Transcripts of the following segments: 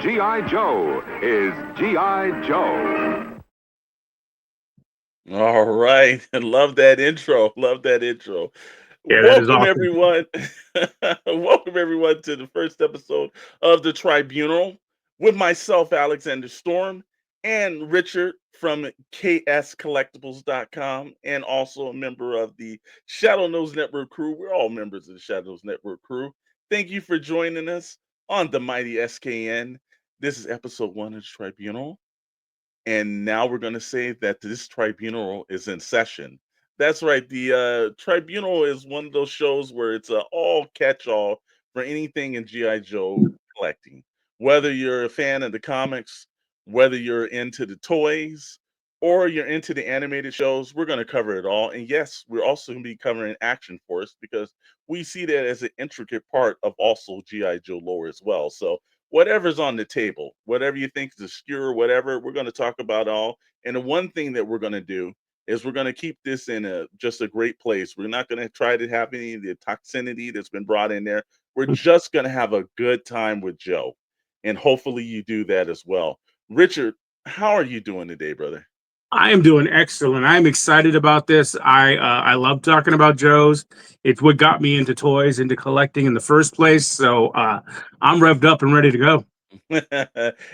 G.I. Joe is G.I. Joe. All right. Love that intro. Love that intro. Yeah, that is Welcome awesome. everyone. Welcome everyone to the first episode of the Tribunal with myself, Alexander Storm, and Richard from kscollectibles.com, and also a member of the Shadow Knows Network crew. We're all members of the Shadows Network crew. Thank you for joining us on the mighty SKN. This is episode 1 of the Tribunal. And now we're going to say that this tribunal is in session. That's right. The tribunal is one of those shows where it's a all catch-all for anything in GI Joe collecting. Whether you're a fan of the comics, whether you're into the toys, or you're into the animated shows, we're going to cover it all. And yes, we're also going to be covering Action Force because we see that as an intricate part of also GI Joe lore as well. So whatever's on the table, whatever you think is obscure, whatever, we're going to talk about all. And the one thing that we're going to do is we're going to keep this in just a great place. We're not going to try to have any of the toxicity that's been brought in there. We're just going to have a good time with Joe. And hopefully you do that as well. Richard, how are you doing today, brother? I am doing excellent. I'm excited about this. I love talking about Joe's. It's what got me into toys, into collecting in the first place. So I'm revved up and ready to go.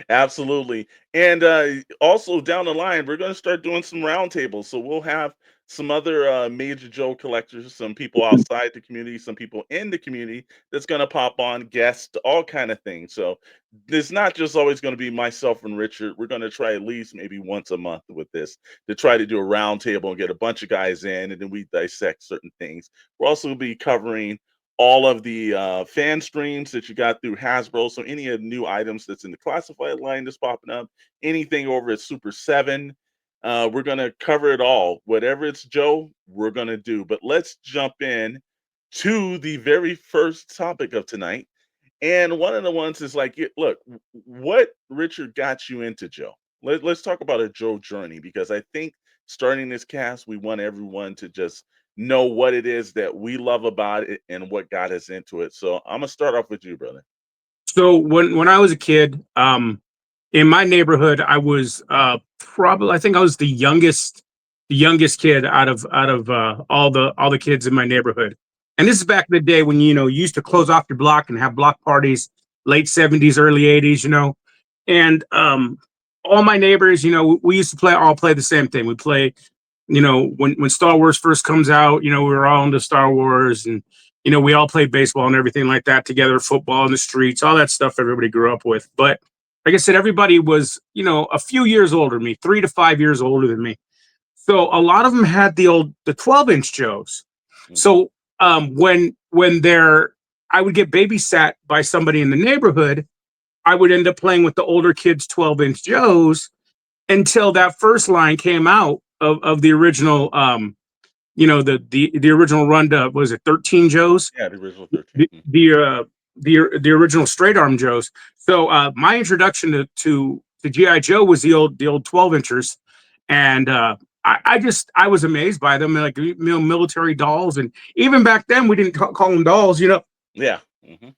Absolutely. And also down the line, we're going to start doing some roundtables. So we'll have some other major Joe collectors, some people outside the community, some people in the community that's going to pop on, guests, all kind of things. So it's not just always going to be myself and Richard. We're going to try at least maybe once a month with this to try to do a roundtable and get a bunch of guys in, and then we dissect certain things. We'll also be covering all of the fan streams that you got through Hasbro. So any of the new items that's in the classified line that's popping up, anything over at Super 7, we're going to cover it all. Whatever it's Joe, we're going to do. But let's jump in to the very first topic of tonight. And one of the ones is like, look, what Richard got you into Joe? Let's talk about a Joe journey, because I think starting this cast, we want everyone to just know what it is that we love about it and what got us into it. So I'm gonna start off with you, brother. So when I was a kid, in my neighborhood, I was probably, I think I was the youngest kid out of all the kids in my neighborhood. And this is back in the day when you used to close off your block and have block parties, late '70s, early '80s, and all my neighbors, we used to play the same thing. We play, when Star Wars first comes out, we were all into Star Wars, and we all played baseball and everything like that together, football in the streets, all that stuff everybody grew up with. But like I said, everybody was, a few years older than me, 3 to 5 years older than me. So a lot of them had the 12-inch Joes. Mm. So when I would get babysat by somebody in the neighborhood, I would end up playing with the older kids' 12-inch Joes until that first line came out of the original, the original run to, was it 13 Joes? Yeah, the original 13. The the uh, the original straight arm Joes. So my introduction to GI Joe was the old 12 inchers, and I was amazed by them, like, military dolls, and even back then we didn't call them dolls, Yeah. Hmm.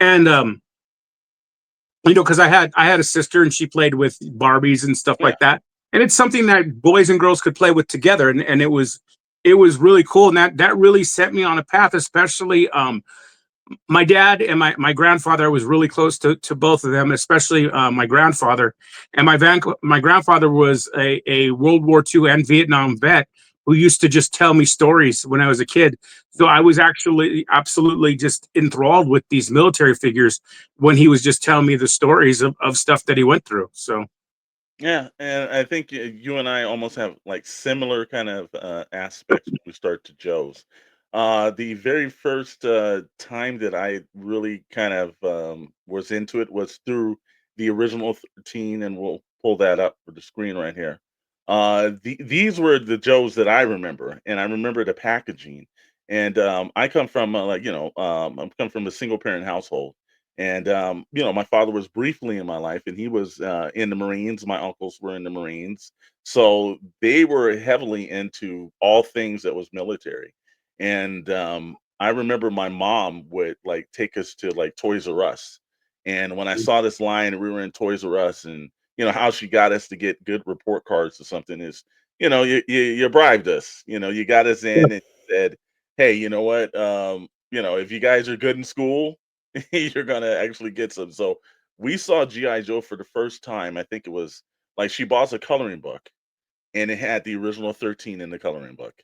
and because I had a sister and she played with Barbies and stuff Yeah. like that, and it's something that boys and girls could play with together, and it was really cool, and that really set me on a path, especially my dad and my grandfather. I was really close to both of them, especially my grandfather. And my grandfather was a World War II and Vietnam vet who used to just tell me stories when I was a kid. So I was actually absolutely just enthralled with these military figures when he was just telling me the stories of stuff that he went through. So Yeah, and I think you and I almost have like similar kind of aspects when we start to Joe's. The very first time that I really kind of was into it was through the original 13, and we'll pull that up for the screen right here. These were the Joes that I remember, and I remember the packaging. And I come from I come from a single parent household. And my father was briefly in my life, and he was in the Marines. My uncles were in the Marines, so they were heavily into all things that was military. And I remember my mom would like take us to like Toys R Us, And when I saw this line, and we were in Toys R Us, and how she got us to get good report cards or something is, you bribed us. You got us in and said, hey, you know what? If you guys are good in school, you're gonna actually get some. So we saw GI Joe for the first time. I think it was like she bought a coloring book, and it had the original 13 in the coloring book,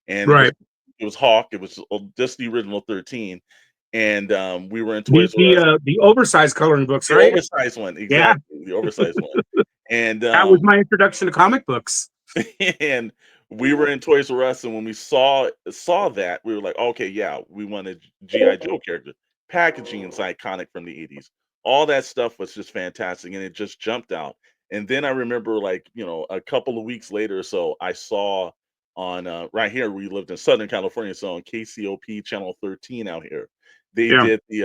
and Right. it was Hawk. It was just the original 13, and we were in Toys R Us. The oversized coloring books, The right? oversized one, Yeah, exactly, the oversized one, and, that was my introduction to comic books. and we were in Toys R Us, and when we saw that, we were like, "Okay, yeah, we want a GI Joe character." Packaging is iconic from the '80s. All that stuff was just fantastic, and it just jumped out. And then I remember, like, a couple of weeks later or so, I saw on, right here, we lived in Southern California, so on KCOP channel 13 out here, they Yeah, did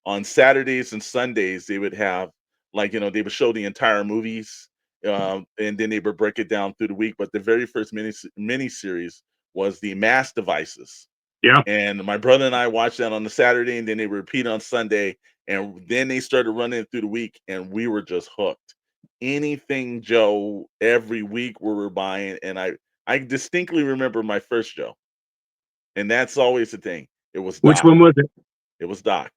on Saturdays and Sundays, they would have, like, they would show the entire movies, and then they would break it down through the week. But the very first mini series was the Mass Devices, yeah. and my brother and I watched that on the Saturday, and then they repeat on Sunday, and then they started running it through the week, and we were just hooked. Anything Joe every week we were buying, and I distinctly remember my first Joe, and that's always the thing. It was Which Doc. one was it? It was Doc.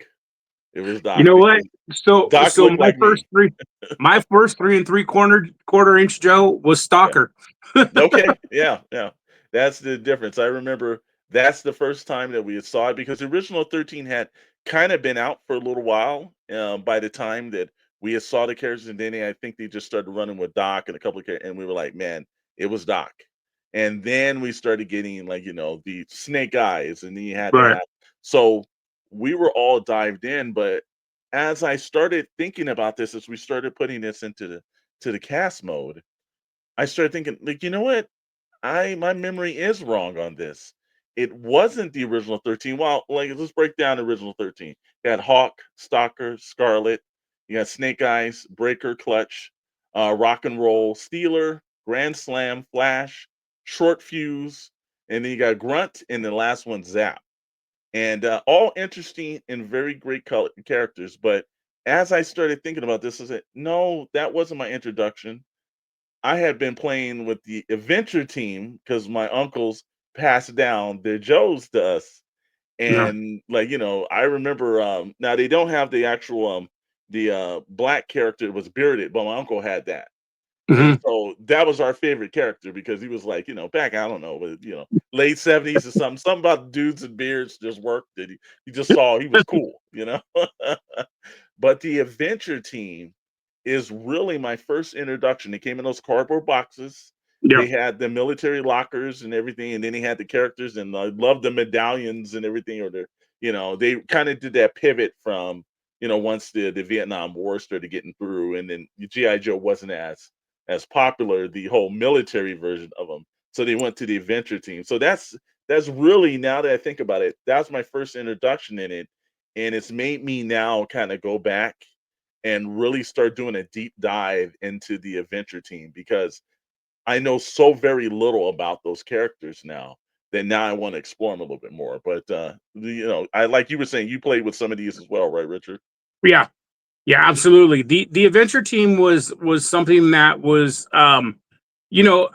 It was You Doc know what? because So Doc looked like me. my first 3 3/4 inch Joe was Stalker. Okay, yeah, yeah. That's the difference. I remember that's the first time that we had saw it because the original 13 had kind of been out for a little while by the time that we had saw the characters, and then I think they just started running with Doc and a couple of characters, and we were like, man, it was Doc. And then we started getting like, the snake eyes, and then you had to Right. have so we were all dived in, but as I started thinking about this, as we started putting this into the cast mode, I started thinking, like, you know what? My memory is wrong on this. It wasn't the original 13. Well, like, let's break down the original 13. You had Hawk, Stalker, Scarlett, you got Snake Eyes, Breaker, Clutch, Rock and Roll, Stealer, Grand Slam, Flash, Short Fuse, and then you got Grunt, and the last one, Zap. And all interesting and very great characters. But as I started thinking about this, I said, no, that wasn't my introduction. I had been playing with the adventure team because my uncles passed down their Joes to us. Yeah. And like, I remember now they don't have the actual the black character that was bearded, but my uncle had that. And Hmm. so that was our favorite character because he was like, back, I don't know, but late 70s or something. Something about dudes and beards just worked that he just saw he was cool. But the adventure team is really my first introduction. They came in those cardboard boxes. Yeah. They had the military lockers and everything, and then they had the characters, and I love the medallions and everything. Or they kind of did that pivot from, once the Vietnam War started getting through, and then GI Joe wasn't as popular, the whole military version of them. So they went to the adventure team. So that's really, now that I think about it, that's my first introduction in it, and it's made me now kind of go back and really start doing a deep dive into the adventure team because I know so very little about those characters now that now I want to explore them a little bit more. But I, like you were saying, you played with some of these as well, right, Richard? Yeah. Yeah, absolutely. The adventure team was something that was you know,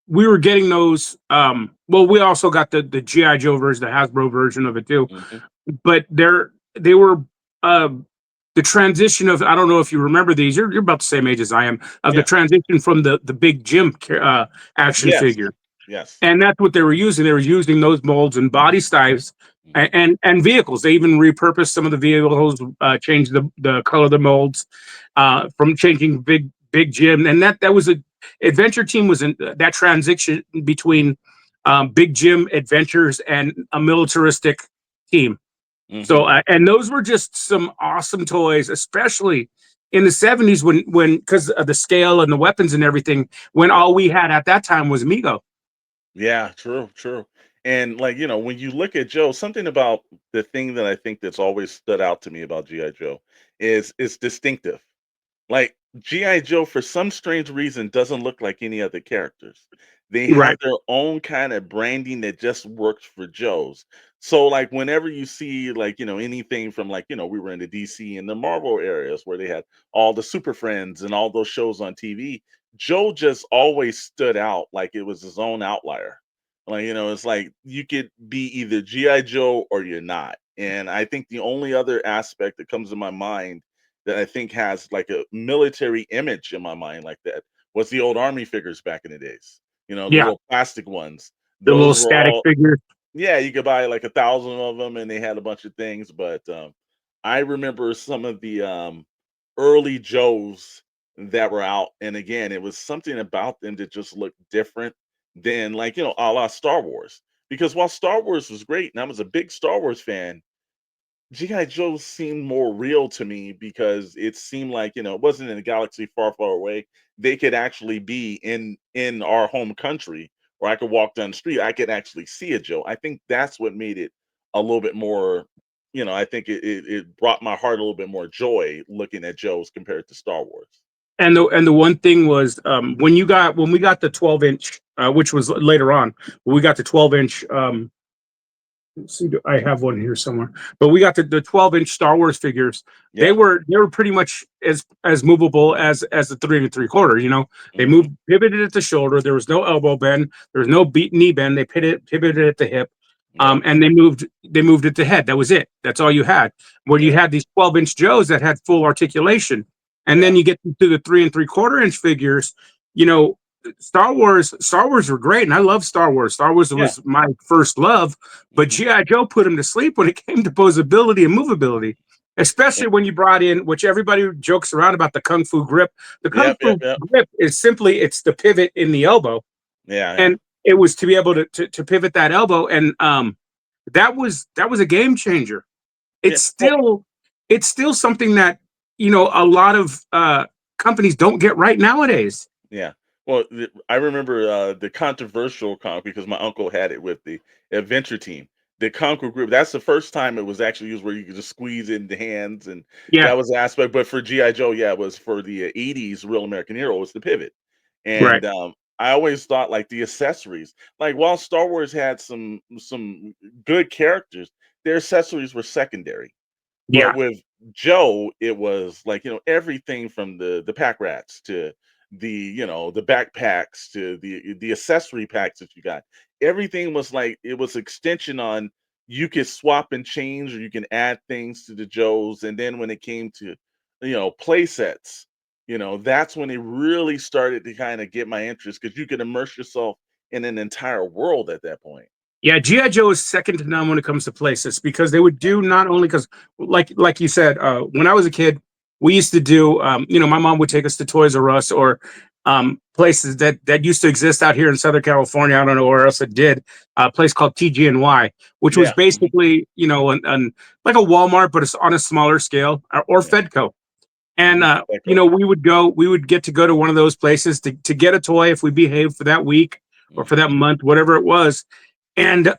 we were getting those well, we also got the GI Joe version, the Hasbro version of it too. Hmm. But they were uh the transition of, I don't know if you remember these, you're about the same age as I am, of the Yeah. transition from the Big Jim action Yes. figure. Yes. And that's what they were using. They were using those molds and body styles Hmm. and vehicles. They even repurposed some of the vehicles, changed the color of the molds, from changing Big Jim. And that was a Adventure Team was in that transition between Big Jim adventures and a militaristic team. So Hmm. and those were just some awesome toys, especially in the '70s when because of the scale and the weapons and everything. When Yeah. all we had at that time was Mego. Yeah, true, true. And like, when you look at Joe, something about the thing that I think that's always stood out to me about GI Joe is it's distinctive. Like GI Joe, for some strange reason, doesn't look like any other characters. They Right. have their own kind of branding that just works for Joes. So, like, whenever you see, like, anything from, like, we were in the DC and the Marvel areas where they had all the Super Friends and all those shows on TV, Joe just always stood out like it was his own outlier. Like, it's like you could be either GI Joe or you're not. And I think the only other aspect that comes to my mind that I think has like a military image in my mind like that was the old army figures back in the days. The Yeah. little plastic ones. The little Those were static all, figure. yeah, you could buy like 1,000 of them and they had a bunch of things. But I remember some of the early Joes that were out. And again, it was something about them that just looked different than, like, a la Star Wars. Because while Star Wars was great, and I was a big Star Wars fan, GI Joe seemed more real to me because it seemed like, it wasn't in a galaxy far, far away. They could actually be in our home country, where I could walk down the street, I could actually see a Joe. I think that's what made it a little bit more, I think it brought my heart a little bit more joy looking at Joes compared to Star Wars. And the one thing was, when we got the 12-inch, which was later on, when we got the 12-inch. Let's see, I have one here somewhere. But we got the 12-inch Star Wars figures. They Yeah. were they were pretty much as movable as the 3 3/4. They Hmm. moved pivoted at the shoulder. There was no elbow bend. There was no knee bend. They pivoted at the hip. Yep. And they moved at the head. That was it. That's all you had. Where you Yeah. had these 12-inch Joes that had full articulation, and then Yeah. you get to the 3 3/4 inch figures. You know, Star Wars were great, and I love Star Wars. Star Wars Yeah. was my first love, but Hmm. GI Joe put him to sleep when it came to posability and movability, Yeah. especially when you brought in, which everybody jokes around about, the kung fu grip. The kung Yep. Yep. fu Yep. grip is simply, it's the pivot in the elbow, Yeah. Yeah. and it was to be able to pivot that elbow, and that was a game changer. Yeah. It's still it's still something that a lot of companies don't get right nowadays. Yeah. Well, I remember the controversial because my uncle had it with the adventure team. The Conquer group, that's the first time it was actually used where you could just squeeze it in the hands. And Yeah, that was the aspect. But for G.I. Joe, yeah, it was for the 80s Real American Hero, was the pivot. right. And I always thought like the accessories, like while Star Wars had some good characters, their accessories were secondary. But Yeah, with Joe, it was like, everything from the pack rats to the backpacks to the accessory packs that you got. Everything was like it was extension on, you could swap and change or you can add things to the Joes. And then when it came to, play sets, that's when it really started to kind of get my interest because you could immerse yourself in an entire world at that point. yeah. GI Joe is second to none when it comes to places, because they would do, not only because, like you said, when I was a kid, we used to do. My mom would take us to Toys R Us, or places that used to exist out here in Southern California. I don't know where else it did. A place called TG&Y, which was Yeah. Hmm. basically, like a Walmart, but it's on a smaller scale, or Yeah. Fedco. And Hmm. Echo. we would get to go to one of those places to get a toy if we behaved for that week or for Hmm. that month, whatever it was. And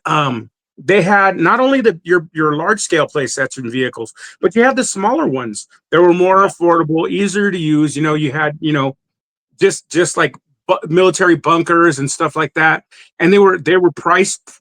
they had not only your large scale play sets and vehicles, but you had the smaller ones. They were more Yeah. affordable, easier to use. You had, just like military bunkers and stuff like that, and they were priced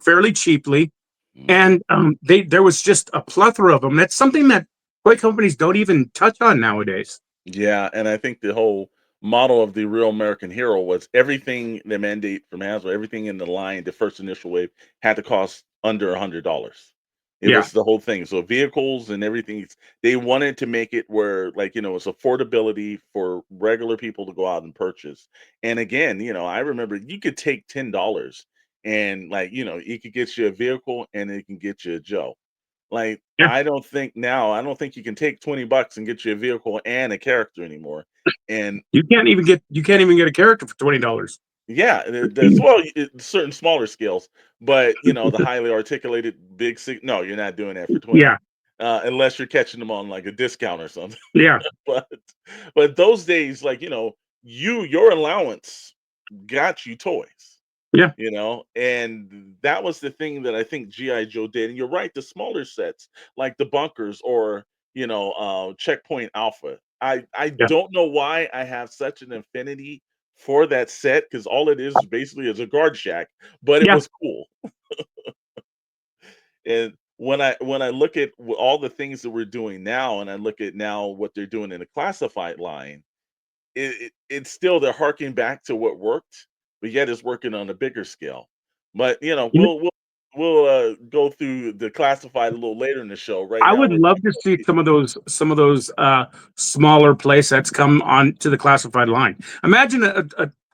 fairly cheaply. Hmm. And there was just a plethora of them. That's something that toy companies don't even touch on nowadays. Yeah, and I think the whole model of the Real American Hero was everything, the mandate from Hasbro, everything in the line, the first initial wave had to cost under $100. It Yeah, was the whole thing. So vehicles and everything, they wanted to make it where, like, it's affordability for regular people to go out and purchase. And again, I remember you could take $10 and, like, it could get you a vehicle and it can get you a Joe. Like, yeah. I don't think you can take $20 and get you a vehicle and a character anymore. And You can't even get a character for $20. yeah, there's, well, certain smaller scales, but the highly articulated big no, you're not doing that for 20. Yeah, Unless you're catching them on like a discount or something. yeah, But those days, like, your allowance got you toys. yeah. And that was the thing that I think GI Joe did. And you're right, the smaller sets like the bunkers or Checkpoint Alpha, I Yeah. don't know why I have such an affinity for that set because all it is basically is a guard shack, but it Yeah. was cool. And when I look at all the things that we're doing now, and I look at now what they're doing in the classified line, it's still they're harking back to what worked, but yet it's working on a bigger scale. But You we'll go through the classified a little later in the show. Right I now, would we're love to see some of those smaller play sets come on to the classified line. Imagine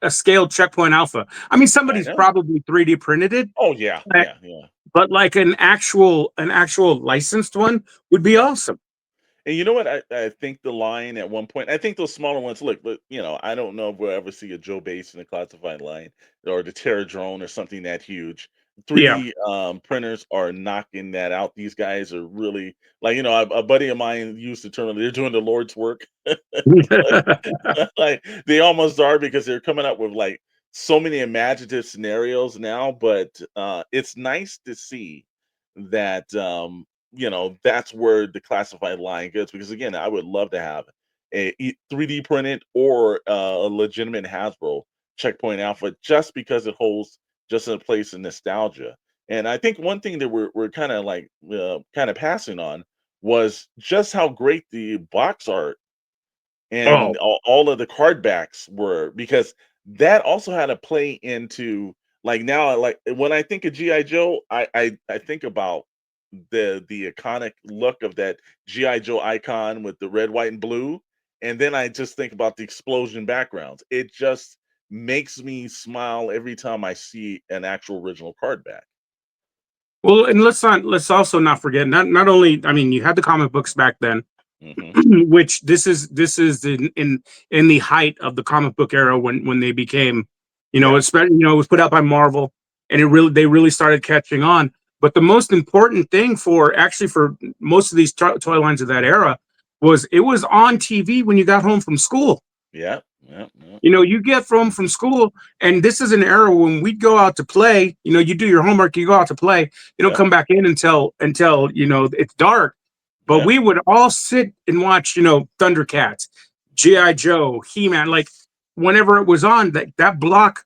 a scaled checkpoint alpha. I mean, I somebody's know. probably 3D printed it, Oh yeah, but, yeah, yeah. but like an actual licensed one would be Yeah. awesome. And you know what? I think the line at one point, I think those smaller ones look, but I don't know if we'll ever see a Joe base in a classified line or the Terra drone or something that huge. Yeah. 3D printers are knocking that out. These guys are really like, a buddy of mine used the term, they're doing the Lord's work. Like they almost are because they're coming up with like so many imaginative scenarios now, but it's nice to see that that's where the classified line goes because again, I would love to have a 3D printed or a legitimate Hasbro checkpoint alpha just because it holds just a place in nostalgia. And I think one thing that we're kind of like kind of passing on was just how great the box art Oh, and all of the card backs were because that also had to play into like now like when I think of GI Joe, I think about the iconic look of that GI Joe icon with the red, white, and blue, and then I just think about the explosion backgrounds. It just makes me smile every time I see an actual original card back. well, and let's also not forget, not only, I mean, you had the comic books back then, Hmm. which this is in the height of the comic book era when they became, Yeah, especially, it was put out by Marvel, and they really started catching on. But the most important thing for most of these toy lines of that era was it was on TV when you got home from school. yeah, yeah, yeah, You get home from school, and this is an era when we'd go out to play. You do your homework, you go out to play. You don't yeah, come back in until it's dark. But yeah, we would all sit and watch, Thundercats, GI Joe, He Man. Like whenever it was on, that block,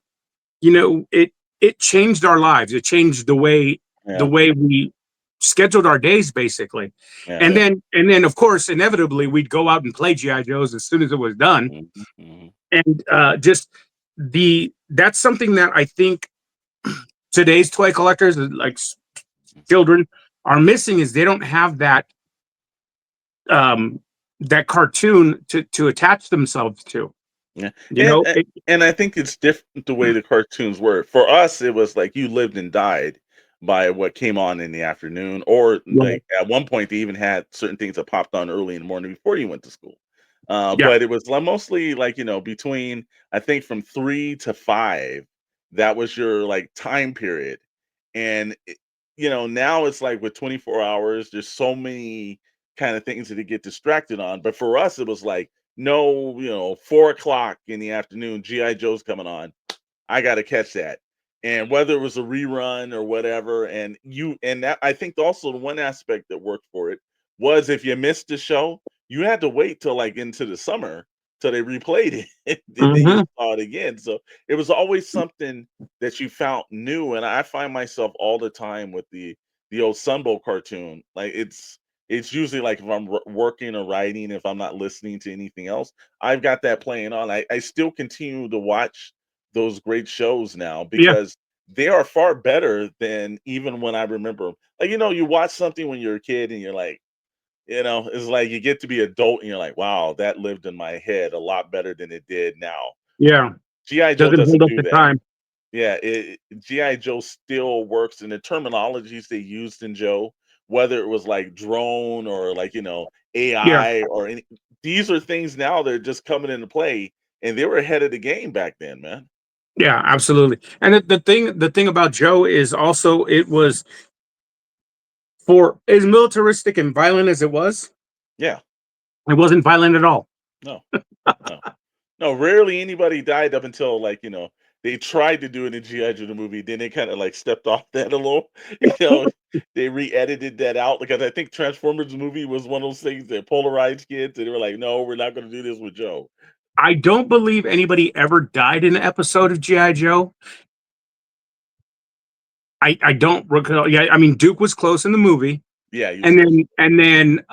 it changed our lives. It changed the yeah, way we scheduled our days, basically. yeah, And yeah. then of course, inevitably, we'd go out and play GI Joes as soon as it was done, Mhm, mhm. and just that's something that I think today's toy collectors, like children, are missing, is they don't have um that cartoon to attach themselves to. Yeah, You know, it, and I think it's different the way the cartoons were. For us, it was like you lived and died by what came on in the afternoon, or right, like at one point they even had certain things that popped on early in the morning before you went to school. yeah, But it was mostly like between I think from 3 to 5, that was your like time period, and now it's like with 24 hours, there's so many kind of things that they get distracted on. But for us, it was like no, 4 o'clock in the afternoon, GI Joe's coming on. I got to catch that. And whether it was a rerun or whatever, and that I think also the one aspect that worked for it was if you missed the show, you had to wait till like into the summer till they replayed it, and then you hmm, saw it again. So it was always something that you found new. And I find myself all the time with the old Sunbow cartoon. Like it's usually like if I'm working or writing, if I'm not listening to anything else, I've got that playing on. I still continue to watch those great shows now yeah, because they are far better than even when I remember 'em. Like, you watch something when you're a kid and you're like, it's like you get to be adult and you're like, wow, that lived in my head a lot better than it did now. yeah. G.I. Joe Doesn't hold doesn't up do the that. time. Yeah, GI Joe still works in the terminologies they used in Joe, whether it was like drone or like Yeah, AI or any. These are things now that are just coming into play, and they were ahead of the game back then, man. yeah, absolutely. And the thing about Joe is also, it was, for as militaristic and violent as Yeah, it wasn't violent at all. no, no, no. Rarely anybody died up until like they tried to do it in GI Joe the movie, then they kind of like stepped off that a little. You know, they re-edited that out because I think Transformers movie was one of those things that polarized kids, and they were like, "No, we're not going to do this with Joe." I don't believe anybody ever died in an episode of GI Joe. I don't recall. Yeah, I mean Duke was close in the movie, Yeah, he was close. and then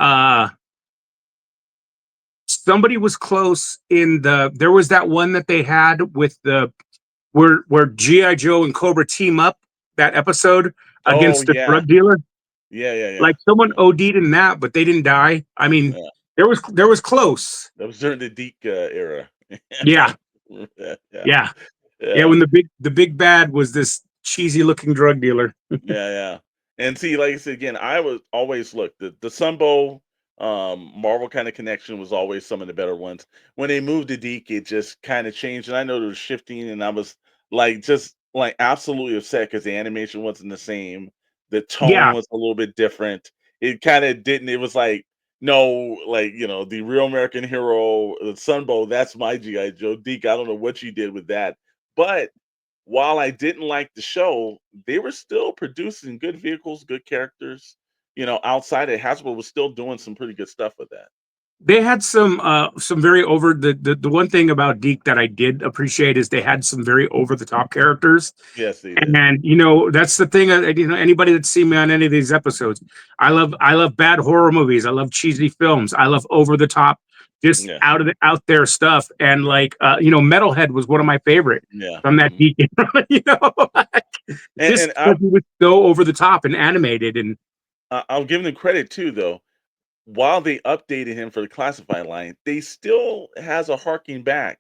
somebody was close in the. There was that one that they had with the where GI Joe and Cobra team up, that episode Oh against the yeah, drug dealer. yeah, yeah, yeah, Like someone yeah. OD'd in that, but they didn't die. I mean, Yeah. there was close. That was during the Deke era. Yeah, Yeah, yeah, yeah, yeah. yeah. When the big bad was this cheesy looking drug dealer. Yeah, yeah. And see, like I said again, I was always look, the Sunbow Marvel kind of connection was always some of the better ones. When they moved to Deke, it just kind of changed. And I know there was shifting, and I was like just like absolutely upset because the animation wasn't the same. The tone Yeah, was a little bit different. It kind of didn't, it was like, no, like the real American hero, Sunbow, that's my G.I. Joe. Deke, I don't know what you did with that. But while I didn't like the show, they were still producing good vehicles, good characters. Outside of Hasbro was still doing some pretty good stuff with that. they had some very over the one thing about Deke that I did appreciate is they had some very over the top characters. Yes, they did. And that's the thing. Anybody that's seen me on any of these episodes, I love bad horror movies. I love cheesy films. I love over the top, just Yeah, out there stuff. And like Metalhead was one of my favorite yeah. from that Mhm. Deke era, like, And, just and because he was so over the top and animated and I'll give them credit too, though. While they updated him for the classified line, they still has a harking back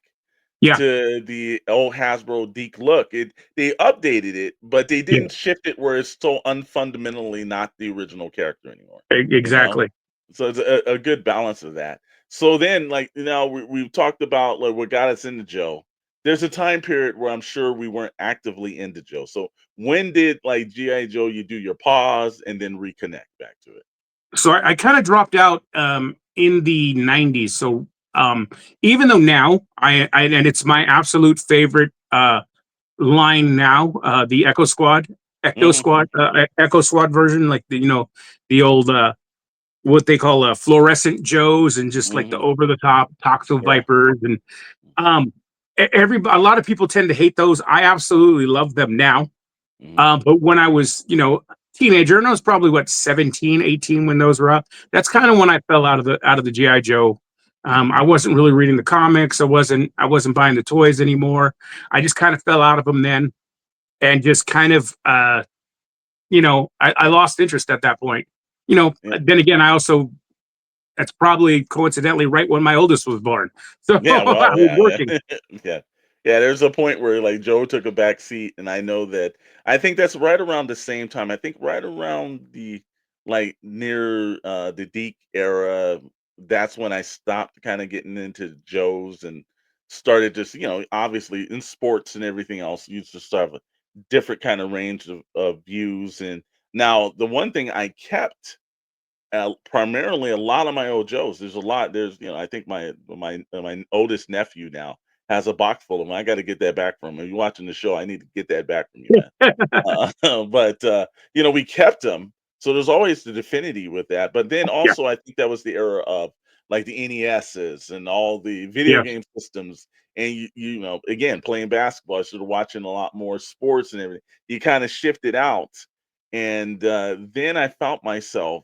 yeah, to the old Hasbro Deke look. They updated it, but they yeah, didn't shift it where it's so unfundamentally not the original character anymore. You know, exactly. so it's a good balance of that. So then, like we've talked about like what got us into Joe. There's a time period where I'm sure we weren't actively into Joe. So when did like GI Joe you do your pause and then reconnect back to it? So I kind of dropped out in the '90s. So even though now and it's my absolute favorite line now, the Hmm. Echo Squad version, like the old what they call fluorescent Joes, and just like the Hmm. over the top Toxo Yeah. Vipers, and um, a lot of people tend to hate those. I absolutely love them now. Hmm. But when I was, teenager, and I was probably what 17, 18 when those were up. That's kind of when I fell out of the GI Joe. I wasn't really reading the comics. I wasn't buying the toys anymore. I just kind of fell out of them then, and just kind of, I lost interest at that point. Yeah. Then again, I also that's probably coincidentally right when my oldest was born, so Yeah, I well, was yeah, working. yeah. Yeah. Yeah, there's a point where, like, Joe took a back seat, and I know that I think that's right around the same time. I think right around the like, near, the Deke era, that's when I stopped kinda getting into Joe's and started just obviously in sports and everything else, you just have a different kinda range of views, and now the one thing I kept primarily a lot of my old Joes. There's a lot. I think my oldest nephew now has a box full of them. I got to get that back from him. If you're watching the show, I need to get that back from you, man. But we kept them. So there's always the affinity with that. But then Yeah, also, I think that was the era of like the NESs and all the video yeah, game systems. And again, playing basketball, I started watching a lot more sports and everything. You kind of shifted out, and then I found myself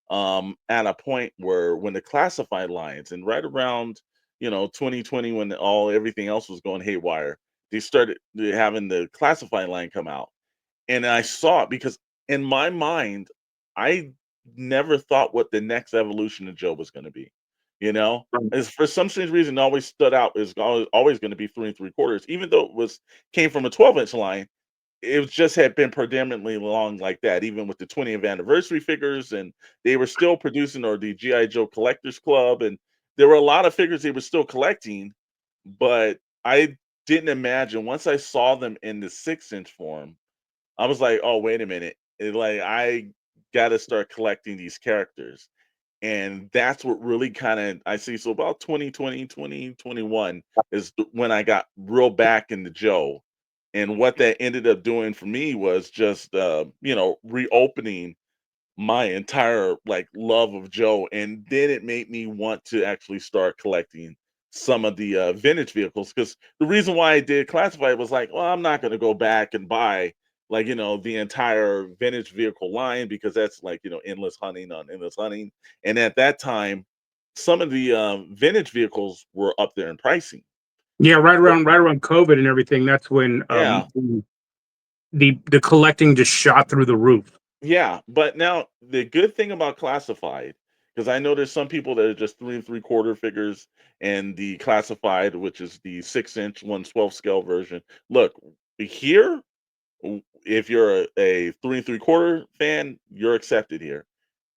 at a point where when the classified lines and right around 2020 when all everything else was going haywire, they started having the classified line come out, and I saw it because in my mind I never thought what the next evolution of Joe was going to be. right. As for some strange reason, it always stood out as always going to be 3 3/4, even though it was came from a 12-inch line. It was just had been predominantly long like that, even with the 20th anniversary figures, and they were still producing or the GI Joe Collectors Club, and there were a lot of figures they were still collecting, but I didn't imagine once I saw them in the 6-inch form, I was like, "Oh, wait a minute. Like I gotta start collecting these characters." And that's what really kind of I see. So about 2020, 2021 is when I got real back into Joe. And what that ended up doing for me was just, reopening my entire like love of Joe, and then it made me want to actually start collecting some of the vintage vehicles. Because the reason why I did classified was like, well, I'm not going to go back and buy like the entire vintage vehicle line, because that's like endless hunting on endless hunting. And at that time, some of the vintage vehicles were up there in pricing. Yeah, right around COVID and everything. That's when Yeah, the collecting just shot through the roof. yeah, but now the good thing about classified, because I know there's some people that are just 3 3/4 figures, and the classified, which is the 6 inch 1/12 scale version. Look, here, if you're a 3 3/4 fan, you're accepted here.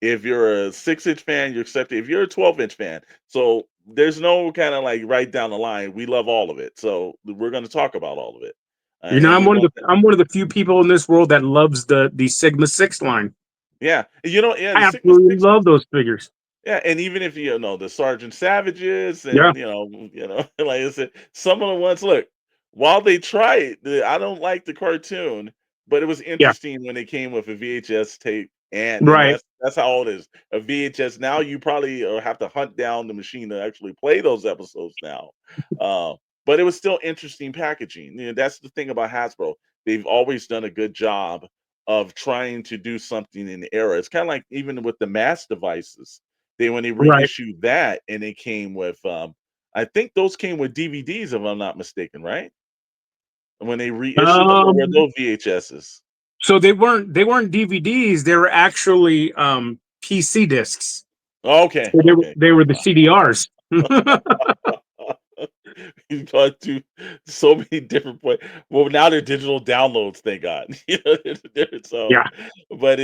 If you're a 6 inch fan, you're accepted. If you're a 12 inch fan, so there's no kind of like right down the line. We love all of it, so we're going to talk about all of it, and I'm we one of want. the few people in this world that loves the Sigma 6 line. Yeah, yeah, I the Sigma absolutely 6. love those figures. Yeah, and even if the Sergeant Savages, Yeah, and like I said, some of the ones, look, while they try it, I don't like the cartoon, but it was yeah, interesting when they came with a VHS tape, and right. that's how it is. A VHS now, you probably have to hunt down the machine to actually play those episodes now. Uh, but it was still interesting packaging. That's the thing about Hasbro. They've always done a good job of trying to do something in the era. It's kind of like even with the mass devices, when they Right. reissued that, and they came with, I think those came with DVDs, if I'm not mistaken, right? When they reissued them, or were Um, those VHSs? so they weren't DVDs, they were actually PC discs. Okay, So okay. they were the CDRs. He's gone to so many different points. Well, now they're digital downloads, thank God. So, Yeah, but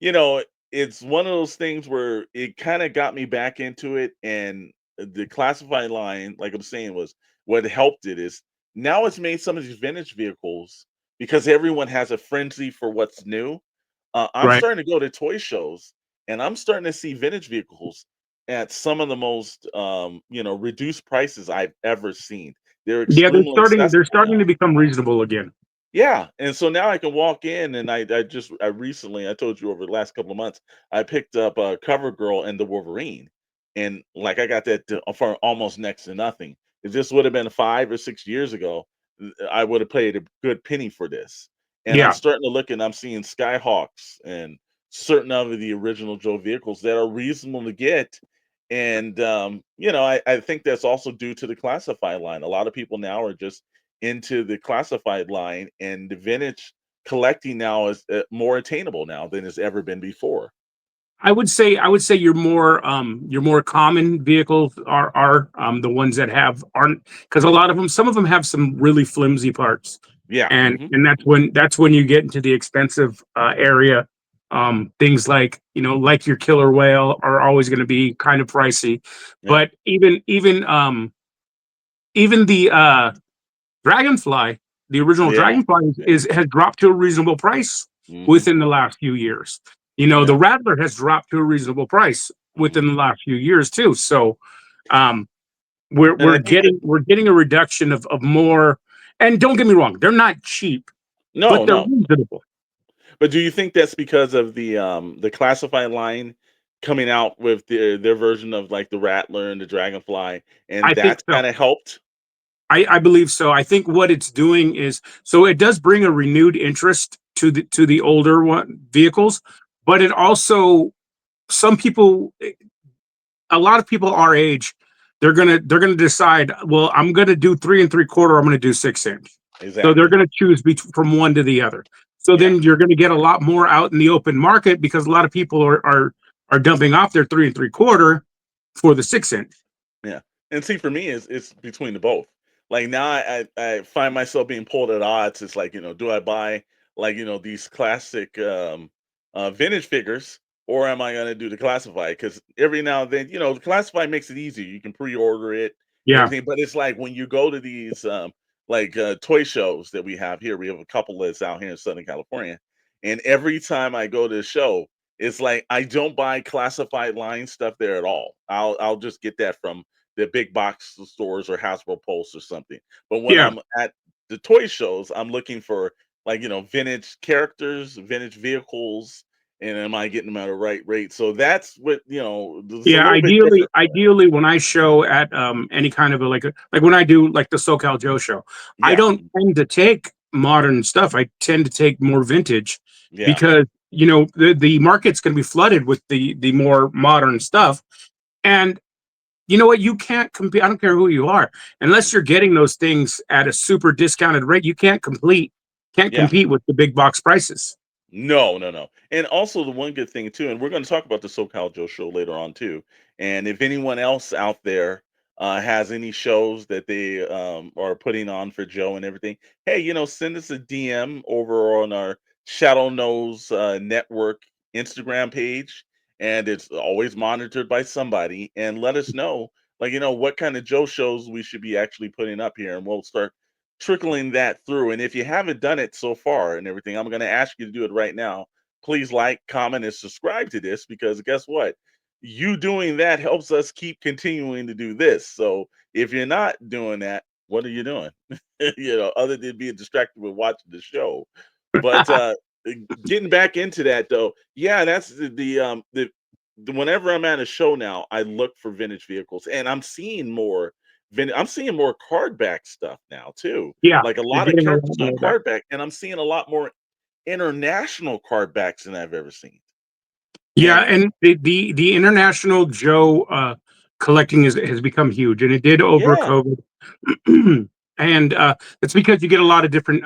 you know, it's one of those things where it kind of got me back into it. And the classified line, like I'm saying, was what helped it is now it's made some of these vintage vehicles, because everyone has a frenzy for what's new. I'm right. starting to go to toy shows, and I'm starting to see vintage vehicles at some of the most, reduced prices I've ever seen. They're Yeah, extremely they're accessible starting now. to become reasonable again. Yeah, and so now I can walk in, and I recently, I told you, over the last couple of months, I picked up a Cover Girl and the Wolverine, and like I got that for almost next to nothing. If this would have been 5 or 6 years ago, I would have paid a good penny for this. And I'm Yeah, starting to look, and I'm seeing Skyhawks and certain of the original Joe vehicles that are reasonable to get. And I think that's also due to the classified line. A lot of people now are just into the classified line, and the vintage collecting now is more attainable now than it's ever been before. I would say your more common vehicles are the ones that aren't, because a lot of them, some of them have some really flimsy parts, Yeah. and that's when you get into the expensive area. Things like, like your killer whale are always going to be kind of pricey, Yeah. but even the Dragonfly, the original Yeah. Dragonfly Yeah. has dropped to a reasonable price Hmm. within the last few years. The Yeah. Rattler has dropped to a reasonable price Hmm. within the last few years too. So um, we're And we're I think that, getting a reduction of more. And don't get me wrong, they're not cheap, but no, they're no. reasonable. But do you think that's because of the classified line coming out with their version of like the Rattler and the Dragonfly, and I think that's so. kind of helped? I believe so. I think what it's doing is, so it does bring a renewed interest to the older vehicles, but it also, some people, a lot of people our age, they're gonna decide, well, I'm gonna do 3 3/4, I'm gonna do 6 inch. So they're Exactly. gonna choose from one to the other. So Yeah. then you're gonna get a lot more out in the open market, because a lot of people are dumping off their 3 3/4 for the 6 inch. Yeah, and see, for me, it's between the both. Like now, I find myself being pulled at odds. It's like, do I buy like these classic vintage figures, or am I going to do the classified? Because every now and then, the classified makes it easy. You can pre-order it and Yeah, everything. But it's like when you go to these like toy shows that we have here. We have a couple that's out here in Southern California, and every time I go to a show, it's like I don't buy classified line stuff there at all. I'll just get that from the big box stores or Hasbro Pulse or something. But when yeah. I'm at the toy shows, I'm looking for like vintage characters, vintage vehicles, and am I getting them at a right rate? So that's what it's a Yeah, little bit ideally, different. ideally, when I show at any kind of like when I do like the SoCal Joe show, I Yeah, don't tend to take modern stuff. I tend to take more vintage yeah, because the market's going to be flooded with the more modern stuff, and you know what? You can't compete. I don't care who you are, unless you're getting those things at a super discounted rate. You can't yeah. compete with the big box prices. No, no, no. And also the one good thing too, and we're going to talk about the SoCal Joe show later on too. And if anyone else out there has any shows that they are putting on for Joe and everything, hey, send us a DM over on our Shadow Knows Network Instagram page, and it's always monitored by somebody. And let us know, like what kind of Joe shows we should be actually putting up here, and we'll start trickling that through. And if you haven't done it so far and everything, I'm going to ask you to do it right now. Please like, comment, and subscribe to this because guess what? You doing that helps us keep continuing to do this. So if you're not doing that, what are you doing? Other than being distracted with watching the show. But getting back into that though, yeah, that's whenever I'm at a show now, I look for vintage vehicles and I'm seeing more card back stuff now too. Yeah, Like a you're lot of getting a characters lot on more of that. card back, and I'm seeing a lot more international card backs than I've ever seen. Yeah, And and the international Joe collecting has become huge, and it did over yeah, COVID. And it's because you get a lot of different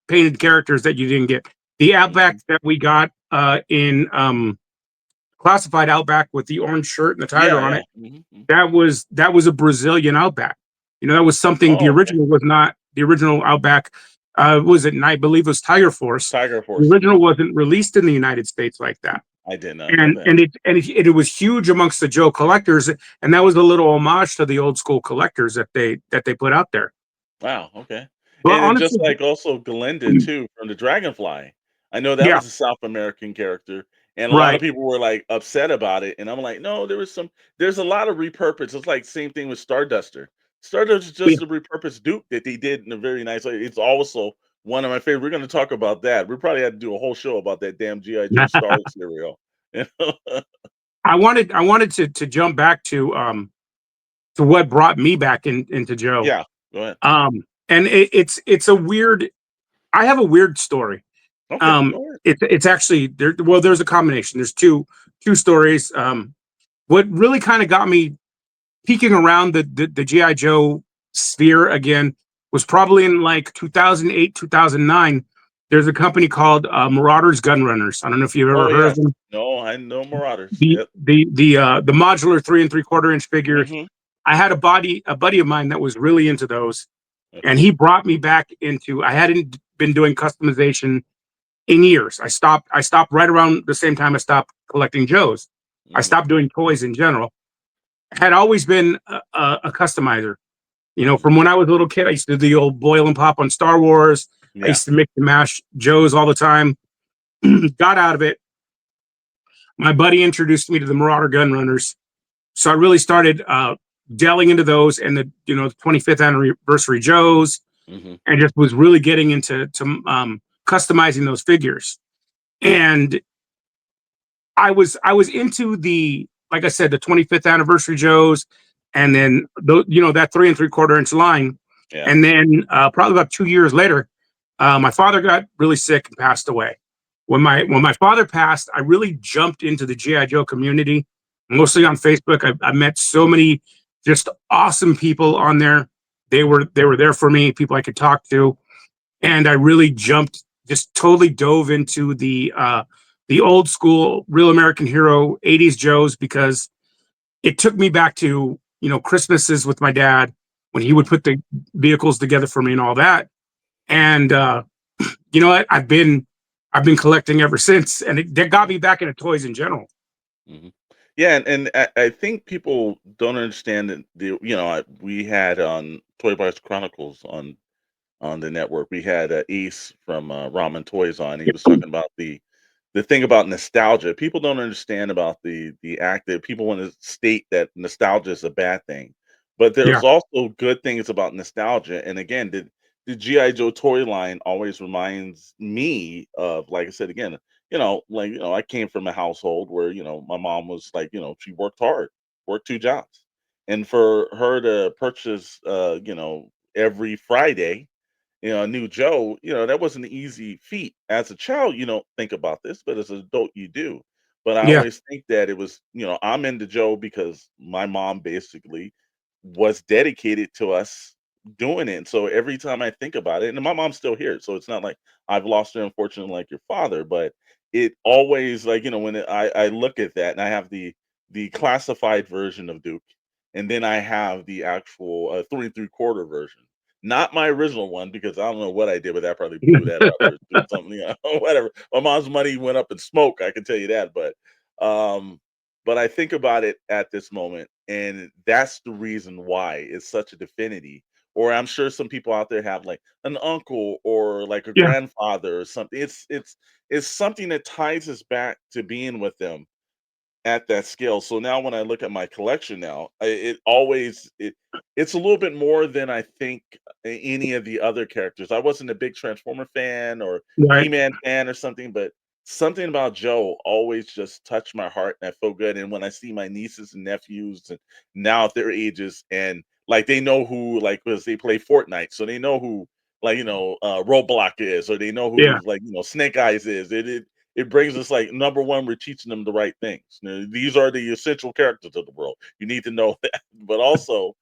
painted characters that you didn't get. The Outback mhm, that we got in classified Outback with the orange shirt and the yeah, tiger on yeah. it, Mhm. that was a Brazilian Outback. That was something the Oh, okay. original was not. The original Outback was it? And I believe it was Tiger Force. Tiger The Force. original wasn't released in the United States like that. I did not know and that. and it and it was huge amongst the Joe collectors, and that was a little homage to the old school collectors that they put out there. Wow, okay. Well, And just honestly, like also Glinda too from the Dragonfly. I know that yeah, was a South American character, and a lot of right, people were like upset about it. And I'm like, no, there's a lot of repurpose. It's like same thing with Starduster. Stardust is yeah. just a repurposed Duke that they did in a very nice way. It's also one of my favorite. We're going to talk about that. We probably had to do a whole show about that damn GI Joe Star cereal. You know? I wanted to jump back to what brought me back into Joe. Yeah, go ahead. And it's a weird. I have a weird story. Okay, go ahead. It's actually there. Well, there's a combination. There's two stories. What really kind of got me peeking around the GI Joe sphere again was probably in like 2008, 2009. There's a company called Marauders Gun Runners. I don't know if you've Oh ever heard of yes. them. No, I know Marauders. The Yep. the modular 3 3/4 inch figures. Hmm. I had a buddy of mine that was really into those, and Okay. he brought me back into. I hadn't been doing customization in years. I stopped right around the same time I stopped collecting Joes. I Hmm. stopped doing toys in general. Had always been a customizer. Hmm. From when I was a little kid, I used to do the old boil and pop on Star Wars. I Yeah. used to mix and mash Joes all the time. Got out of it. My buddy introduced me to the Marauder Gun Runners, so I really started delving into those and the 25th anniversary Joes, Hmm. and just was really getting into customizing those figures. And I was into the, like I said, the 25th anniversary Joes, and Hmm. then that 3 3/4 inch line. Yeah. And then probably about 2 years later, my father got really sick and passed away. When my father passed, I really jumped into the GI Joe community, mostly on Facebook. I met so many just awesome people on there. They were there for me, people I could talk to, and I really jumped, just totally dove into the old school real American hero 80s Joes, because it took me back to Christmases with my dad when he would Hmm. put the vehicles together for me and all that. And you know what? I've been collecting ever since, and that got me back into toys in general. Hmm. Yeah, and I think people don't understand that we had on Toy Box Chronicles on the network. We had Ace from Ramen Toys on. He was talking about the thing about nostalgia. People don't understand about the act that people want to state that nostalgia is a bad thing, but Yeah, there's also good things about nostalgia. And again, the GI Joe toy line always reminds me of, like I said again, I came from a household where my mom was like, she worked hard, worked 2 jobs, and for her to purchase, every Friday, a new Joe, that wasn't an easy feat. As a child, you don't think about this, but as an adult, you do. But I Yeah. always think that it was, I'm into Joe because my mom basically was dedicated to us doing it. And so every time I think about it, and my mom's still here, so it's not like I've lost her, unfortunately, like your father, but it always like, when I look at that and I have the classified version of Duke, and then I have the actual 3 3/4 version. Not my original one because I don't know what I did with that. Probably blew that up or doing something, whatever. My mom's money went up in smoke. I can tell you that. Um, but I think about it at this moment, and that's the reason why it's such a divinity. Or I'm sure some people out there have like an uncle or like a Yeah. grandfather or something. It's something that ties us back to being with them at that scale. So now when I look at my collection now, it's a little bit more than I think any of the other characters. I wasn't a big Transformer fan or Right. He-Man fan or something, but something about Joe always just touched my heart and I feel good. And when I see my nieces and nephews and now at their ages and like they know who like because they play Fortnite, so they know who like Roblox is, or they know Yeah. who like Snake Eyes is. It brings us like number one, we're teaching them the right things. These are the essential characters of the world. You need to know that. But also,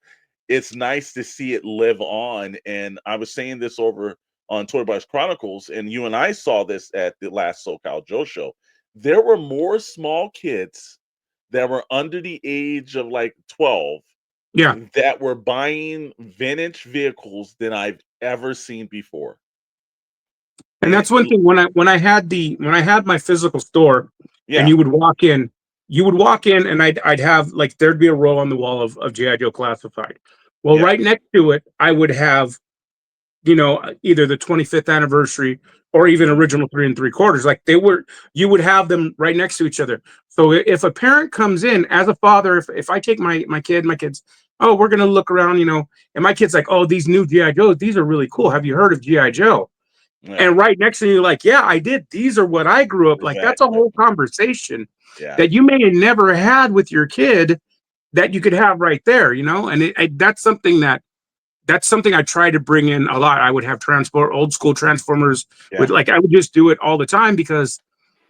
it's nice to see it live on. And I was saying this over on Toy Box Chronicles, and you and I saw this at the last SoCal Joe show. There were more small kids that were under the age of like 12 Yeah. that were buying vintage vehicles than I've ever seen before. And And that's one thing when I had my physical store and yeah, you would walk in and I'd have like there'd be a row on the wall of GI Joe classified. Well, yeah, right next to it, I would have, either the 25th anniversary or even mhm, original 3 3/4. Like you would have them right next to each other. So if a parent comes in as a father, if I take my kids, oh, we're gonna look around, and my kid's like, oh, these new GI Joes, these are really cool. Have you heard of GI Joe? yeah, And right next to you, like, yeah, I did. These are what I grew up like. That's a exactly. whole conversation Yeah, that you may have never had with your kid that you mhm, could have right there, and that's something I try to bring in a lot. I would have transport old school Transformers with yeah. like I would just do it all the time because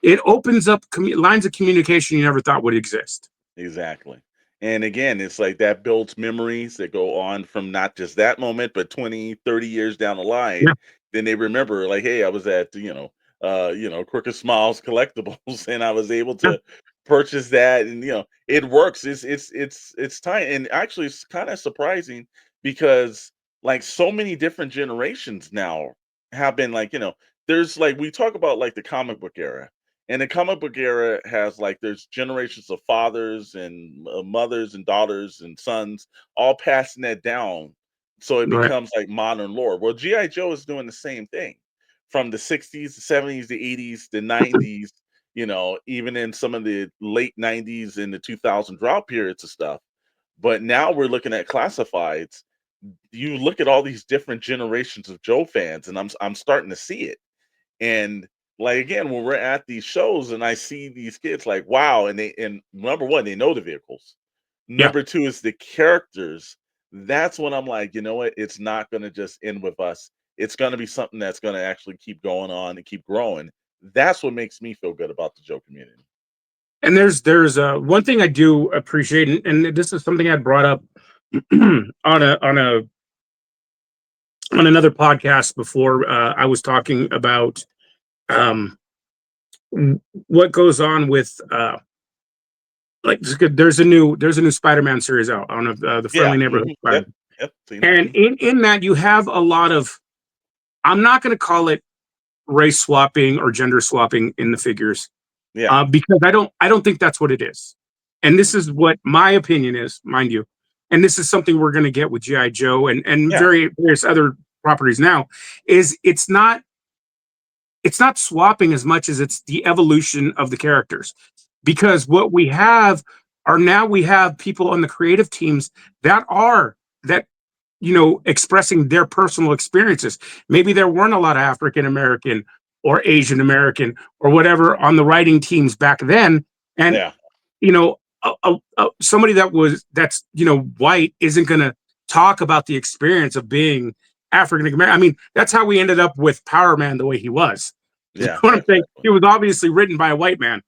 it opens up lines of communication you never thought would exist. Exactly. And again, it's like that builds memories that go on from not just that moment, but 20, 30 years down the line. Yeah, Then they remember, like, hey, I was at, Crooked Smiles Collectibles and I was able yeah, to purchase that. And it works. It's time. And actually it's kind of surprising because like so many different generations now have been like, there's like we talk about like the comic book era. And the comic book era has like there's generations of fathers and mothers and daughters and sons all passing that down, so it right. becomes like modern lore. Well, GI Joe is doing the same thing, from the '60s, the '70s, the '80s, the '90s. Even in some of the late '90s and the 2000 drop periods of stuff. But now we're looking at classifieds. You look at all these different generations of Joe fans, and I'm starting to see it. And like again, when we're at these shows and I see these kids like, wow, and number one, they know the vehicles. Yeah. Number two is the characters. That's when I'm like, you know what? It's not gonna just end with us. It's gonna be something that's gonna actually keep going on and keep growing. That's what makes me feel good about the Joe community. And there's one thing I do appreciate, and this is something I brought up on another podcast before. I was talking about um, what goes on with like there's a new Spider-Man series out on the Yeah. Friendly Neighborhood Yep. Spider. Yep. Seen it. And in that you have a lot of, I'm not going to call it race swapping or gender swapping in the figures, Yeah. because I don't think that's what it is. And this Mhm. is what my opinion is, mind you. And this is something we're going to get with GI Joe and Yeah. various other properties now. Is it's not swapping as much as it's the evolution of the characters, because what we have are now we have people on the creative teams that are that expressing their personal experiences. Maybe there weren't a lot of African American or Asian American or whatever on the writing teams back then, and Yeah. somebody that's white isn't going to talk about the experience of being African American. I mean, that's how we ended up with Power Man the way he was. You know Yeah, what I'm saying? exactly. He was obviously written by a white man.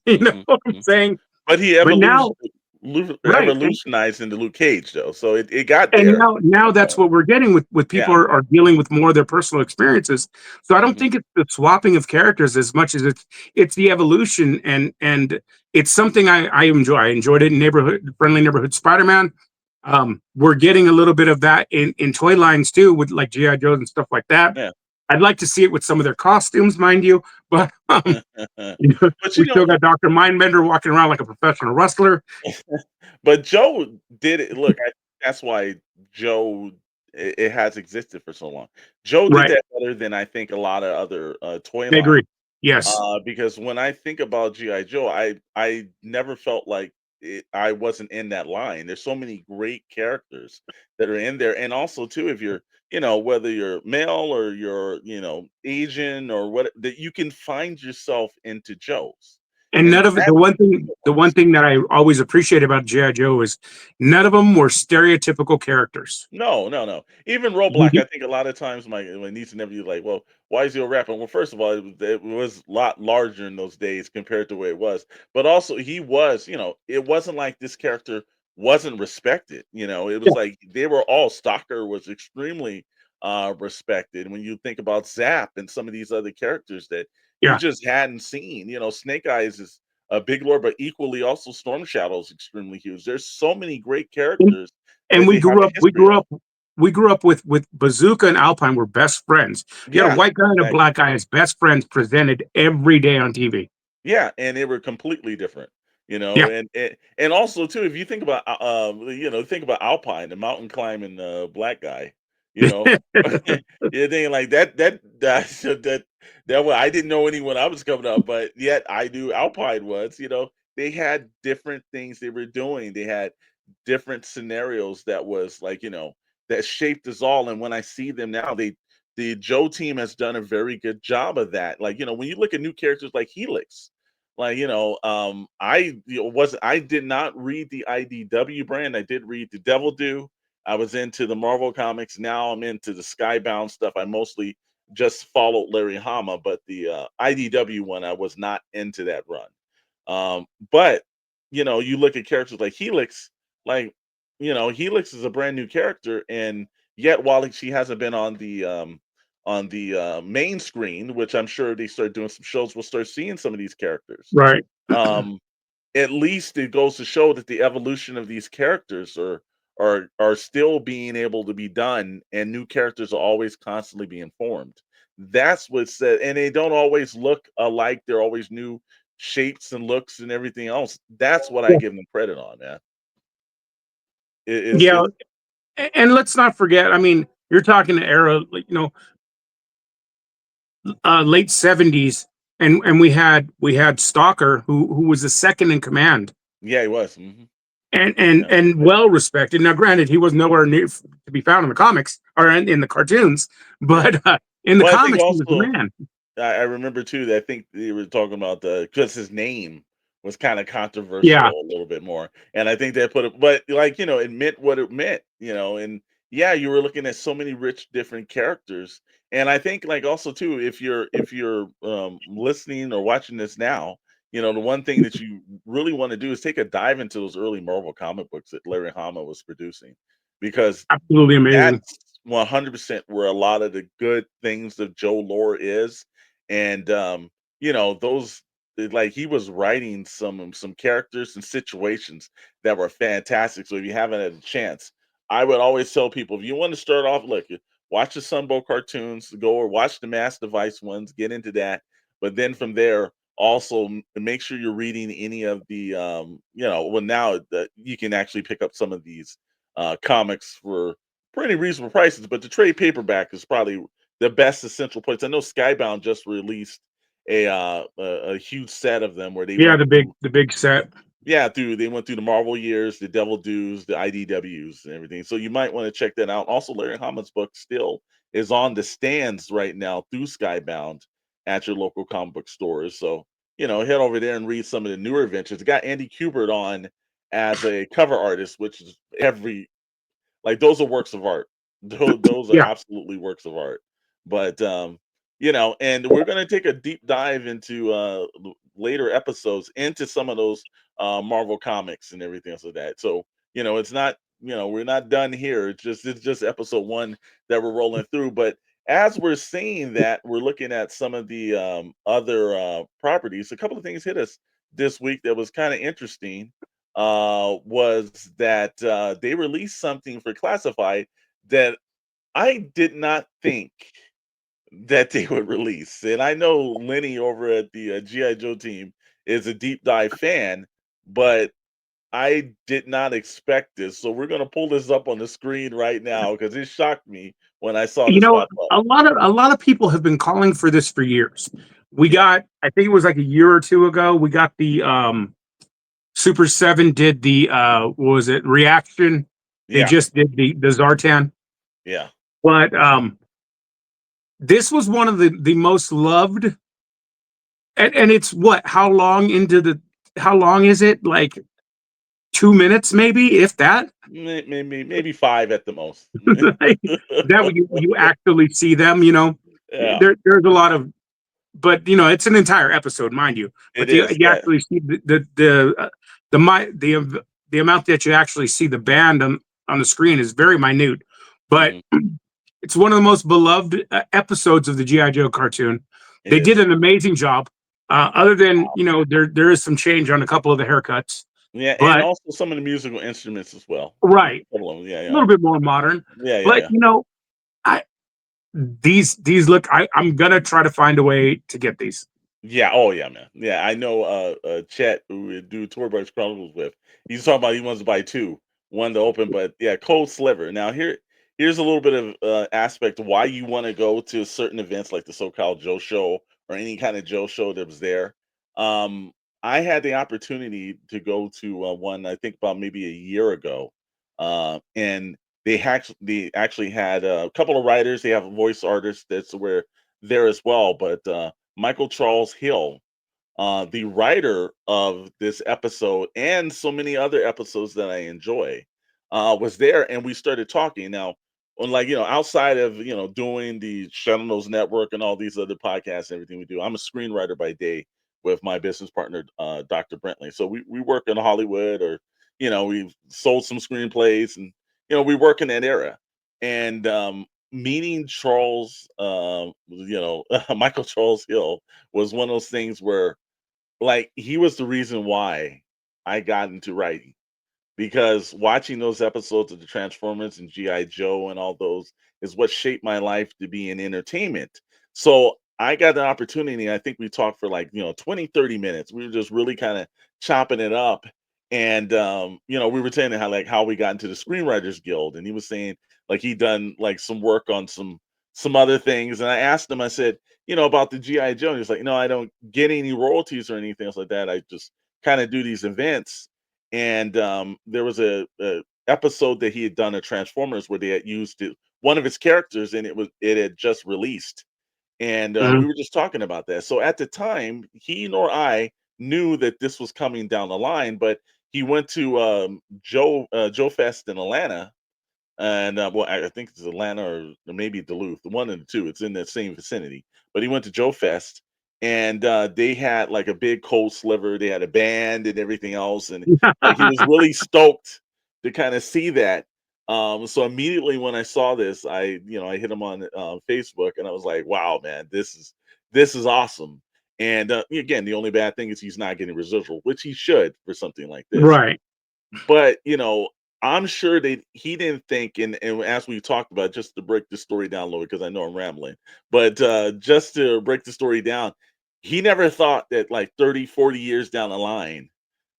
You know Mhm, what I'm mhm. saying? But he But now, right, evolutionized into Luke Cage, though, so it got and there now at a that's point. what we're getting with people Yeah. are dealing with more of their personal experiences. So I don't Mhm. think it's the swapping of characters as much as it's the evolution, and it's something I enjoy. I enjoyed it in Friendly Neighborhood Spider-Man. We're getting a little bit of that in toy lines too, with like GI Joes and stuff like that. Yeah. I'd like to see it with some of their costumes, mind you, but But, we still got Dr. Mindbender walking around like a professional wrestler. but Joe did it. Look, that's why Joe it has existed for so long. Joe did Right. that better than I think a lot of other toy I lines. agree. Yes. Because when I think about GI Joe, I never felt like I wasn't in that line. There's so many great characters that are in there, and also too, if you're whether you're male or you're Asian or what, that you can find yourself into Joe's, And and none of it, that's the one thing that I always appreciate about G.I. Joe is none of them were stereotypical characters. No, no, no. Even You Roblox, get- I think a lot of times my niece and nephew like, well, why is he a rapper? Well, first of all, it was a lot larger in those days compared to where it was. But also, he was, it wasn't like this character wasn't respected. It was yeah, like they were all. Stalker was extremely respected. When you think about Zap and some of these other characters that you yeah. just hadn't seen, Snake Eyes is a big lord, but equally also Storm Shadow is extremely huge. There's so many great And, characters and that we they have grew a up, we history grew of. up, we grew up with Bazooka and Alpine were best friends. You had a Yeah, white guy and a exactly. black guy as best friends presented every day on TV. Yeah, and they were completely different, Yeah. and also too, if you think about, think about Alpine, the mountain climbing, black guy, you know, you're thinking like that I didn't know any when I was coming up, but yet I knew Alpine was, they had different things they were doing. They had different scenarios that was like, that shaped us all. And when I see them now, the Joe team has done a very good job of that. Like, when you look at new characters like Helix, like, I did not read the IDW brand. I did read the Devil Do. I was into the Marvel comics. Now I'm into the Skybound stuff. I mostly just followed Larry Hama, but the IDW one, I was not into that run. But you look at characters like Helix, like Helix is a brand new character, and yet while she hasn't been on the main screen, which I'm sure they start doing some shows, we'll start seeing some of these characters. Right. Um, at least it goes to show that the evolution of these characters are still being able to be done, and new characters are always constantly being formed. That's what said, and they don't always look alike. They're always new shapes and looks and everything else. That's what I Yeah. give them credit on, man. Yeah. It's And let's not forget, I mean, you're talking the era, like, late 70s, and we had Stalker, who was the second in command yeah, he was. and and Yeah. and well respected. Now, granted, he was nowhere near to be found in the comics or in the cartoons, Yeah. but in the Well, I think comics, he was the also man. I remember too that I think they were talking about the because his name was kind of Yeah, controversial a little bit more, and I think they put it, but like it meant what it meant, and yeah, you were looking at so many rich different characters, and I think like also too, if you're listening or watching this now, the one thing that you really want to do is take a dive into those early Marvel comic books that Larry Hama was producing, because absolutely amazing. that's 100% where a lot of the good things of Joe lore is, and, those like, he was writing some characters and situations that were fantastic, so if you haven't had a chance, I would always tell people, if you wanna start off, look, watch the Sunbow cartoons, go or watch the Mass Device ones, get into that, but then from there, also, make sure you're reading any of the, well, now that you can actually pick up some of these, comics for pretty reasonable prices, but the trade paperback is probably the best essential points. I know Skybound just released a huge set of them where they Yeah, went the through big set. Yeah, they went through the Marvel years, the Devil Dews, the IDWs, and everything. So you might want to check that out. Also, Larry Hammond's book still is on the stands right now through Skybound at your local comic book stores. So head over there and read some of the newer adventures. It got Andy Kubert on as a cover artist, which is like those are works of art. Those are Yeah. absolutely works of art. But and we're gonna take a deep dive into later episodes into some of those Marvel comics and everything else like that. So, it's not, we're not done here. It's just episode one that we're rolling through. But as we're seeing that, we're looking at some of the other properties. A couple of things hit us this week that was kind of interesting was that they released something for Classified that I did not think that they would release. And I know Lenny over at the GI Joe team is a deep dive fan, but I did not expect this. So we're gonna pull this up on the screen right now because it shocked me when I saw You this know, pop up. a lot of people have been calling for this for years. We Yeah, got, I think it was like a year or two ago, we got the Super 7 did the what was it, reaction. They yeah, just did the Zartan. yeah. But this was one of the most loved, and it's what, how long is it? Like 2 minutes maybe, if that. Maybe five at the most. Like, that you actually see them, Yeah, there's a lot of, but it's an entire episode, mind you. it But you, is. you Yeah, actually see the amount that you actually see the band on the screen is very minute. But mhm, it's one of the most beloved episodes of the GI Joe cartoon. it They did is. an amazing job. Other than there is some change on a couple of the haircuts, Yeah, and but also some of the musical instruments as well. right, Couple of 'em, yeah, a yeah. little bit more modern. Yeah, yeah, But yeah. I these look. I'm gonna try to find a way to get these. Yeah, oh yeah, man. Yeah, I know Chet who we do Tour Bus Chronicles with. He's talking about he wants to buy two, one to open, but yeah, Cold Sliver. Now here's a little bit of aspect why you want to go to certain events like the SoCal Joe Show or any kind of Joe show that was there. Um, I had the opportunity to go to one I think about maybe a year ago, and they actually had a couple of writers. They have a voice artist that's where there as well, but Michael Charles Hill, the writer of this episode and so many other episodes that I enjoy, was there, and we started talking. Now, outside of doing the Shadow Network and all these other podcasts and everything we do, I'm a screenwriter by day with my business partner, Dr. Brentley. So we work in Hollywood, or we've sold some screenplays, and we work in that era. And meeting Charles, Michael Charles Hill was one of those things where, like, he was the reason why I got into writing, because watching those episodes of the Transformers and GI Joe and all those is what shaped my life to be in entertainment. So I got the opportunity. I think we talked for like 20, 30 minutes. We were just really kind of chopping it up. And we were saying how we got into the Screenwriters Guild, and he was saying like he'd done like some work on some other things. And I asked him, I said, about the GI Joe. And he's like, no, I don't get any royalties or anything else like that. I just kind of do these events. And there was a episode that he had done of Transformers where they had used one of his characters, and it had just released, and we Mhm. were just talking about that. So at the time, he nor I knew that this was coming down the line, but he went to Joe Fest in Atlanta, and well, I think it's Atlanta or maybe Duluth, one of the two. It's in the same vicinity. But he went to Joe Fest, and they had like a big cold sliver. They had a band and everything else, and like he was really stoked to kind of see that. So immediately when I saw this, I hit him on Facebook, and I was like, "Wow, man, this is awesome." And again, the only bad thing is he's not getting residual, which he should for something like this. Right. But, I'm sure that he didn't think, and as we talked about, just to break the story down a little, because I know I'm rambling, but just to break the story down, he never thought that like 30, 40 years down the line,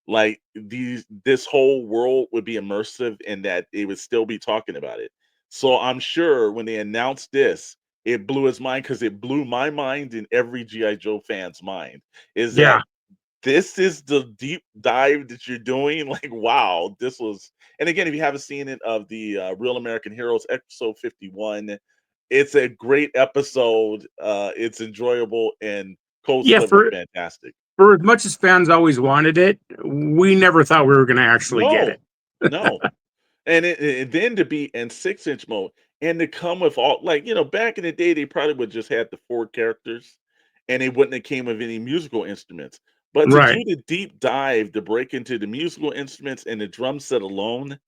like this whole world would be immersive and that they would still be talking about it. So I'm sure when they announced this, it blew his mind, because it blew my mind and every GI Joe fan's mind. Is that Yeah. this is the deep dive that you're doing. Like, wow, this was. And again, if you haven't seen it, of the Real American Heroes episode 51, it's a great episode. It's enjoyable, and Cold Yeah, Sliver fantastic. for as much as fans always wanted it, we never thought we were going to actually get No, it. no. And then to be in 6-inch mode, and to come with all, like, back in the day, they probably would just had the 4 characters, and they wouldn't have came with any musical instruments. But to Right, do the deep dive, to break into the musical instruments and the drum set alone,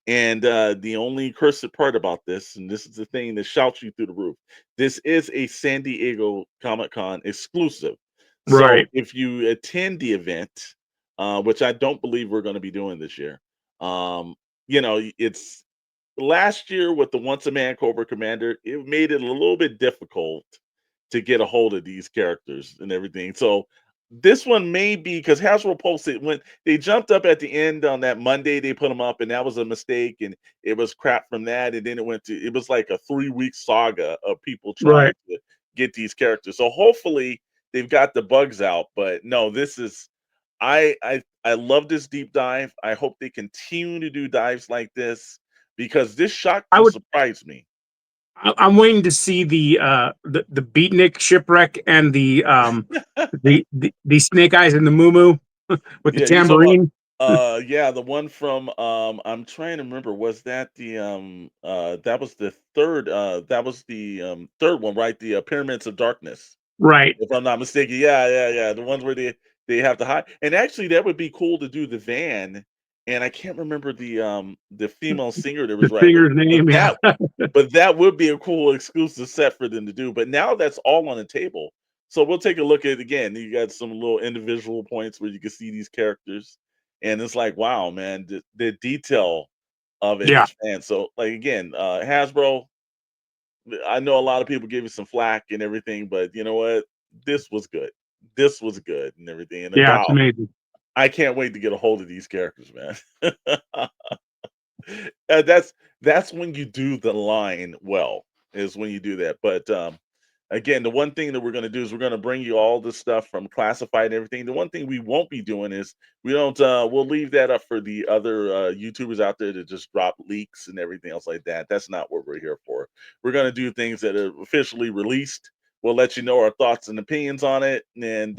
and the only cursed part about this, and this is the thing that shouts you through the roof, this is a San Diego Comic-Con exclusive. So right. if you attend the event, which I don't believe we're going to be doing this year, um, it's last year with the Once a Man Cobra Commander, it made it a little bit difficult to get a hold of these characters and everything. So this one may be, because Hasbro posted when they jumped up at the end on that Monday, they put them up, and that was a mistake, and it was crap from that. And then it was like a 3-week saga of people trying Right. to get these characters. So hopefully they've got the bugs out. But no, this is I love this deep dive. I hope they continue to do dives like this, because this shocked I and would. surprised me. I'm waiting to see the Beatnik shipwreck and the Snake Eyes and the Moo with the Yeah, you talking about tambourine. yeah, the one from I'm trying to remember, was that the that was the third one, right? The Pyramids of Darkness. Right. If I'm not mistaken. Yeah, yeah, yeah. The ones where they have to hide. And actually that would be cool to do the van. And I can't remember the female singer that The was right, singer's but name. Yeah. that would be a cool exclusive set for them to do. But now that's all on the table. So we'll take a look at it again. You got some little individual points where you can see these characters. And it's like, wow, man, the detail of it Yeah. is fan. So like again, Hasbro, I know a lot of people give you some flack and everything, but you know what? This was good. This was good and everything. And Yeah. It's wow, amazing. I can't wait to get a hold of these characters, man. That's when you do the line well, is when you do that. But again, the one thing that we're going to do is we're going to bring you all this stuff from classified and everything. The one thing we won't be doing is we'll leave that up for the other YouTubers out there to just drop leaks and everything else like that. That's not what we're here for. We're going to do things that are officially released. We'll let you know our thoughts and opinions on it, and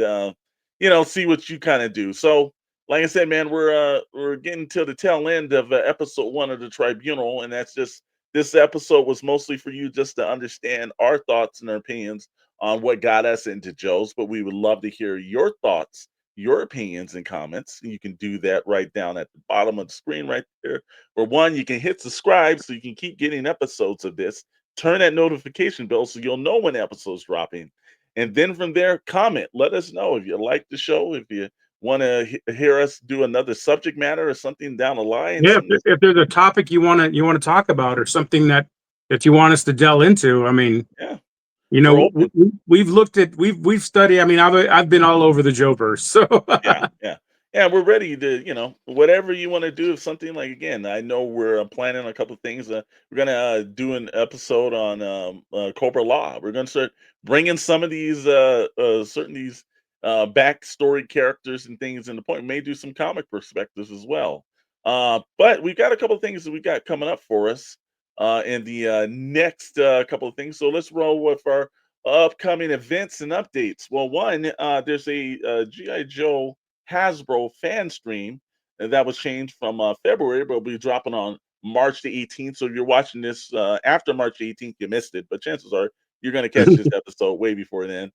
see what you kind of do. So like I said, man, we're getting to the tail end of episode 1 of the Tribunal, and that's just this episode was mostly for you just to understand our thoughts and our opinions on what got us into Joe's. But we would love to hear your thoughts, your opinions, and comments. And you can do that right down at the bottom of the screen right there. Or one, you can hit subscribe so you can keep getting episodes of this. Turn that notification bell so you'll know when episodes dropping. And then from there, comment. Let us know if you like the show, if you want to hear us do another subject matter or something down the line, Yeah. something that's, If there's a topic you want to talk about, or something that you want us to delve into, I mean, yeah, we're open. we've looked at we've studied. I mean, I've been all over the Joverse. So Yeah, yeah. Yeah, we're ready to, whatever you want to do. If something like, again, I know we're planning a couple of things. We're gonna do an episode on Cobra Law. We're gonna start bringing some of these certain these backstory characters and things in the point. We may do some comic perspectives as well. But we've got a couple of things that we got coming up for us in the next couple of things. So let's roll with our upcoming events and updates. Well, one, there's a GI Joe Hasbro fan stream that was changed from February, but will be dropping on March the 18th. So if you're watching this after March 18th, you missed it, but chances are you're going to catch this episode way before then.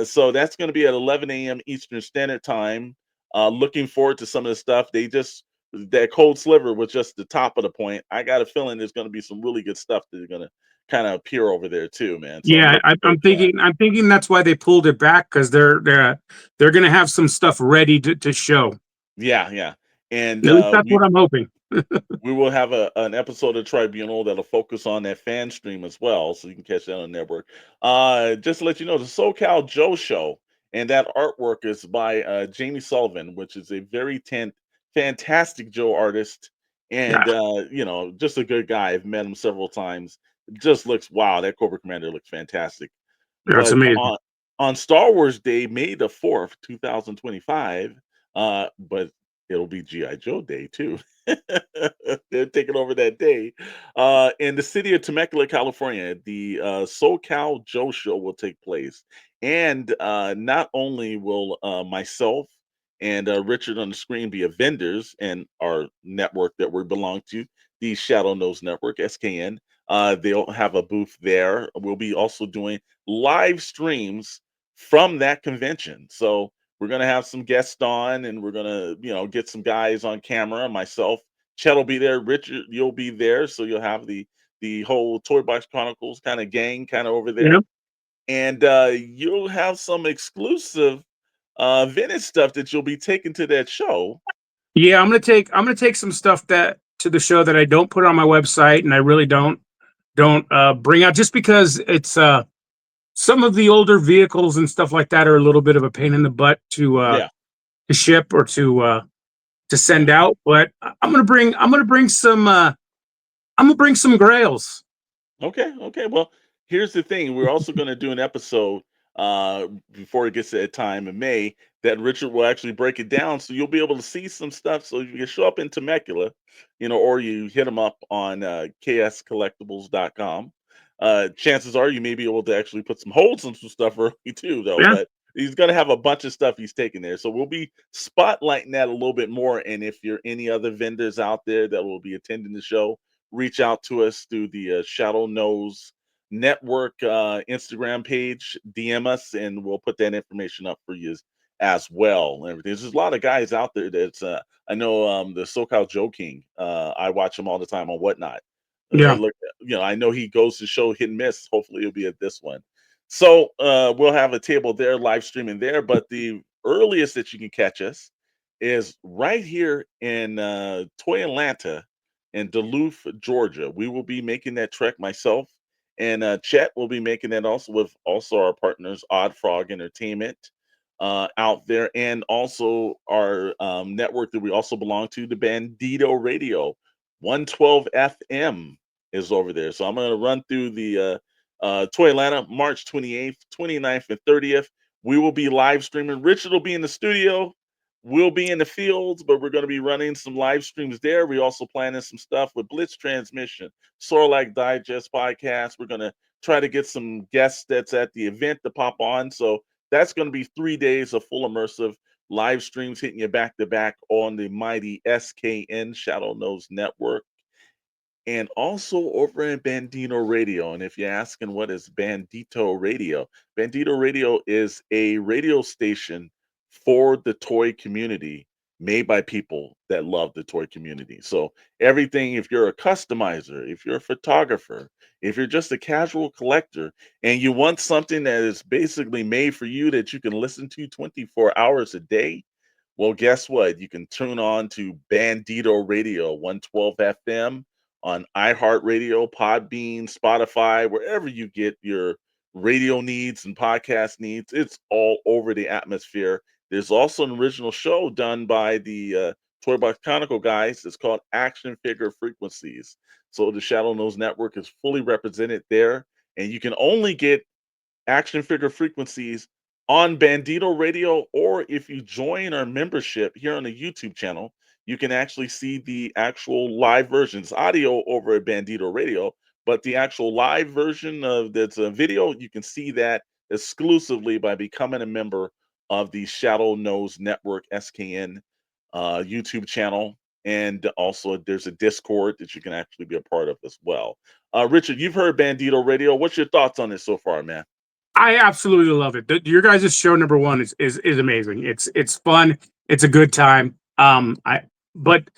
So that's going to be at 11 a.m. Eastern Standard Time. Looking forward to some of the stuff. That Cold Sliver was just the top of the point. I got a feeling there's going to be some really good stuff that are going to kind of appear over there too, man. So I'm yeah, looking I'm forward to that. thinking that's why they pulled it back, because they're going to have some stuff ready to show. Yeah, yeah. And At least that's what I'm hoping. we will have an episode of Tribunal that'll focus on that fan stream as well, so you can catch that on the network. Just to let you know, the SoCal Joe Show, and that artwork is by Jamie Sullivan, which is a very fantastic Joe artist, and Yeah, just a good guy. I've met him several times. Just looks, wow, that Cobra Commander looks fantastic. that's But amazing. on Star Wars Day, May the 4th, 2025, but it'll be GI Joe Day too. They're taking over that day. In the city of Temecula, California, the SoCal Joe Show will take place. And not only will myself and Richard on the screen be a vendors and our network that we belong to, the Shadow Knows Network, SKN. They'll have a booth there. We'll be also doing live streams from that convention. So we're gonna have some guests on, and we're gonna, get some guys on camera. Myself, Chet will be there. Richard, you'll be there, so you'll have the whole Toy Box Chronicles kind of gang kind of over Yeah. there, and you'll have some exclusive vintage stuff that you'll be taking to that show. Yeah, I'm gonna take some stuff that to the show that I don't put on my website, and I really don't bring out, just because it's some of the older vehicles and stuff like that are a little bit of a pain in the butt Yeah, to ship or to yeah. send out. But I'm gonna bring some grails. Okay, okay. Well, here's the thing. We're also going to do an episode before it gets to that time in May that Richard will actually break it down, so you'll be able to see some stuff. So you can show up in Temecula, or you hit him up on kscollectibles.com. Chances are you may be able to actually put some holds on some stuff early too, though. Yeah, But he's going to have a bunch of stuff he's taking there, so we'll be spotlighting that a little bit more. And if you're any other vendors out there that will be attending the show, reach out to us through the Shadow Knows Network Instagram page, DM us, and we'll put that information up for you as well. And everything. There's a lot of guys out there that's I know the SoCal Joe King. I watch him all the time on Whatnot. yeah, Look, I know he goes to show hit and miss. Hopefully, he'll be at this one. So we'll have a table there, live streaming there. But the earliest that you can catch us is right here in Toy Atlanta in Duluth, Georgia. We will be making that trek myself, and Chet will be making that also with also our partners Odd Frog Entertainment out there, and also our network that we also belong to, the Bandito Radio 112 FM is over there. So I'm going to run through the Toy Atlanta March 28th, 29th, and 30th. We will be live streaming. Richard will be in the studio. We'll be in the fields, but we're going to be running some live streams there. We also planning some stuff with Blitz Transmission, Sorlac Digest podcast. We're going to try to get some guests that's at the event to pop on. So that's going to be 3 days of full immersive live streams hitting you back to back on the mighty SKN Shadow Knows Network, and also over in Bandito Radio. And if you're asking what is Bandito Radio, Bandito Radio is a radio station for the toy community, made by people that love the toy community. So everything, if you're a customizer, if you're a photographer, if you're just a casual collector and you want something that is basically made for you that you can listen to 24 hours a day, well, guess what? You can tune on to Bandito Radio 112 FM on iHeartRadio, Podbean, Spotify, wherever you get your radio needs and podcast needs. It's all over the atmosphere. There's also an original show done by the Toy Box Chronicle guys. It's called Action Figure Frequencies. So the Shadow Knows Network is fully represented there, and you can only get Action Figure Frequencies on Bandito Radio, or if you join our membership here on the YouTube channel, you can actually see the actual live versions, audio over at Bandito Radio, but the actual live version of that's a video, you can see that exclusively by becoming a member of the Shadow Knows Network SKN YouTube channel. And also, there's a Discord that you can actually be a part of as well. Richard, you've heard Bandito Radio. What's your thoughts on it so far, man? I absolutely love it. Your guys' show number one is amazing. It's fun. It's a good time. I but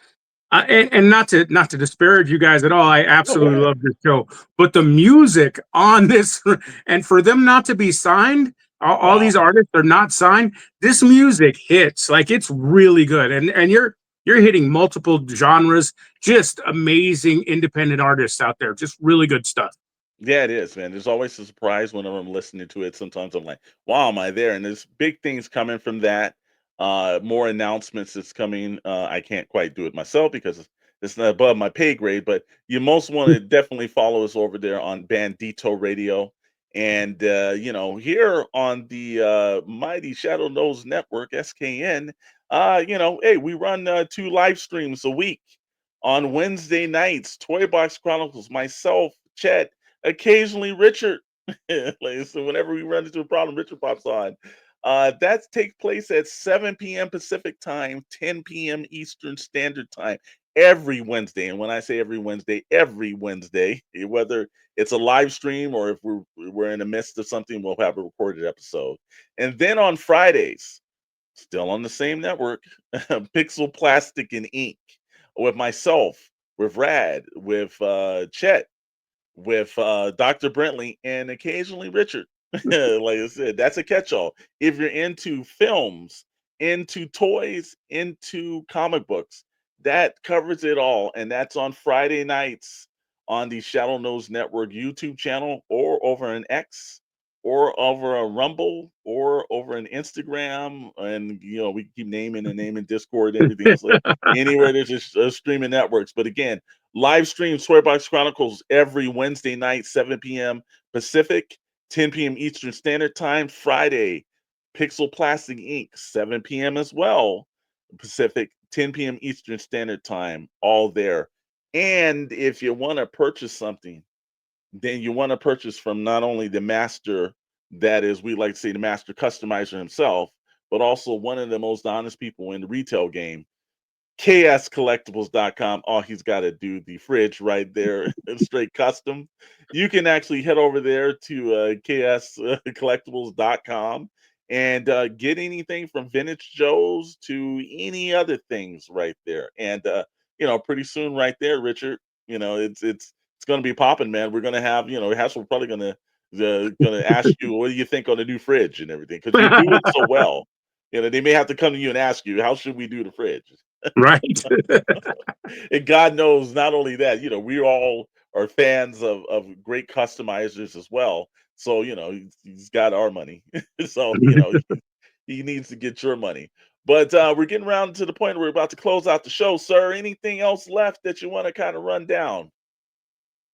and not to disparage you guys at all. I No, go absolutely ahead. love this show. But the music on this, and for them not to be signed, all Wow. these artists are not signed. This music hits like it's really good, and you're hitting multiple genres. Just amazing independent artists out there. Just really good stuff. Yeah, it is, man. There's always a surprise whenever I'm listening to it. Sometimes I'm like, wow, am I there? And there's big things coming from that. More announcements that's coming. I can't quite do it myself because it's not above my pay grade, but you most want to definitely follow us over there on Bandito Radio. And here on the mighty Shadow Knows Network, SKN, hey, we run 2 live streams a week on Wednesday nights. Toy Box Chronicles, myself, Chet, occasionally Richard. So whenever we run into a problem, Richard pops on. That takes place at 7 p.m. Pacific time, 10 p.m. Eastern Standard Time every Wednesday. And when I say every Wednesday, whether it's a live stream or if we're in the midst of something, we'll have a recorded episode. And then on Fridays, still on the same network, Pixel Plastic and Ink with myself, with Rad, with Chet, with Dr. Brentley, and occasionally Richard. Like I said, that's a catch-all. If you're into films, into toys, into comic books, that covers it all. And that's on Friday nights on the Shadow Knows Network YouTube channel, or over an X, or over a Rumble, or over an Instagram. And we keep naming and naming Discord and everything else. Like anywhere there's just streaming networks. But again, live stream Swearbox Chronicles every Wednesday night, 7 p.m. Pacific, 10 p.m. Eastern Standard Time. Friday, Pixel Plastic Inc., 7 p.m. as well, Pacific, 10 p.m. Eastern Standard Time, all there. And if you want to purchase something, then you want to purchase from not only the master, that is, we like to say the master customizer himself, but also one of the most honest people in the retail game, kscollectibles.com. All he's got to do the fridge right there, straight custom. You can actually head over there to kscollectibles.com and get anything from vintage Joes to any other things right there. And pretty soon, right there, Richard, it's going to be popping, man. We're going to have, we're probably going to ask you, what do you think on the new fridge and everything, because you do it so well. They may have to come to you and ask you, how should we do the fridge? Right. And God knows, not only that, we all are fans of great customizers as well. So, he's got our money. So, he needs to get your money. But we're getting around to the point where we're about to close out the show, sir. Anything else left that you want to kind of run down?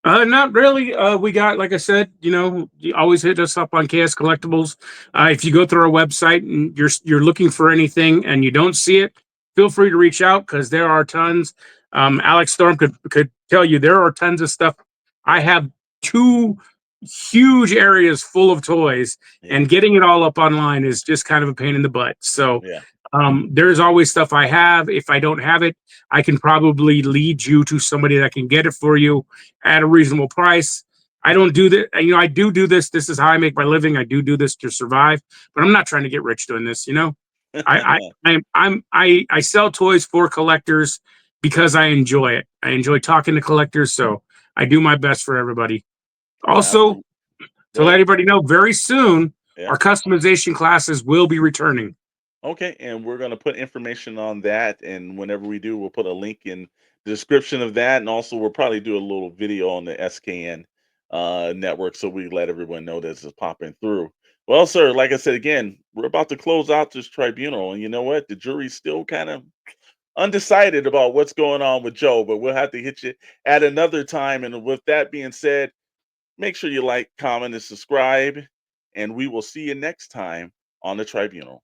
Not really. We got, like I said, you always hit us up on KS Collectibles. If you go through our website and you're looking for anything and you don't see it, feel free to reach out, because there are tons. Alex Storm could tell you there are tons of stuff. I have 2 huge areas full of toys, Yeah. and getting it all up online is just kind of a pain in the butt. So Yeah. there's always stuff I have. If I don't have it, I can probably lead you to somebody that can get it for you at a reasonable price. I don't do that. I do this. This is how I make my living. I do this to survive, but I'm not trying to get rich doing this. I sell toys for collectors because I enjoy it. I enjoy talking to collectors, so I do my best for everybody. Oh, Also, absolutely. Go to let ahead. everybody know, very soon Yeah. our customization classes will be returning. Okay, and we're going to put information on that, and whenever we do, we'll put a link in the description of that, and also we'll probably do a little video on the SKN network, so we let everyone know this is popping through. Well, sir, like I said again, we're about to close out this tribunal, and you know what? The jury's still kind of undecided about what's going on with Joe, but we'll have to hit you at another time. And with that being said, make sure you like, comment, and subscribe, and we will see you next time on the tribunal.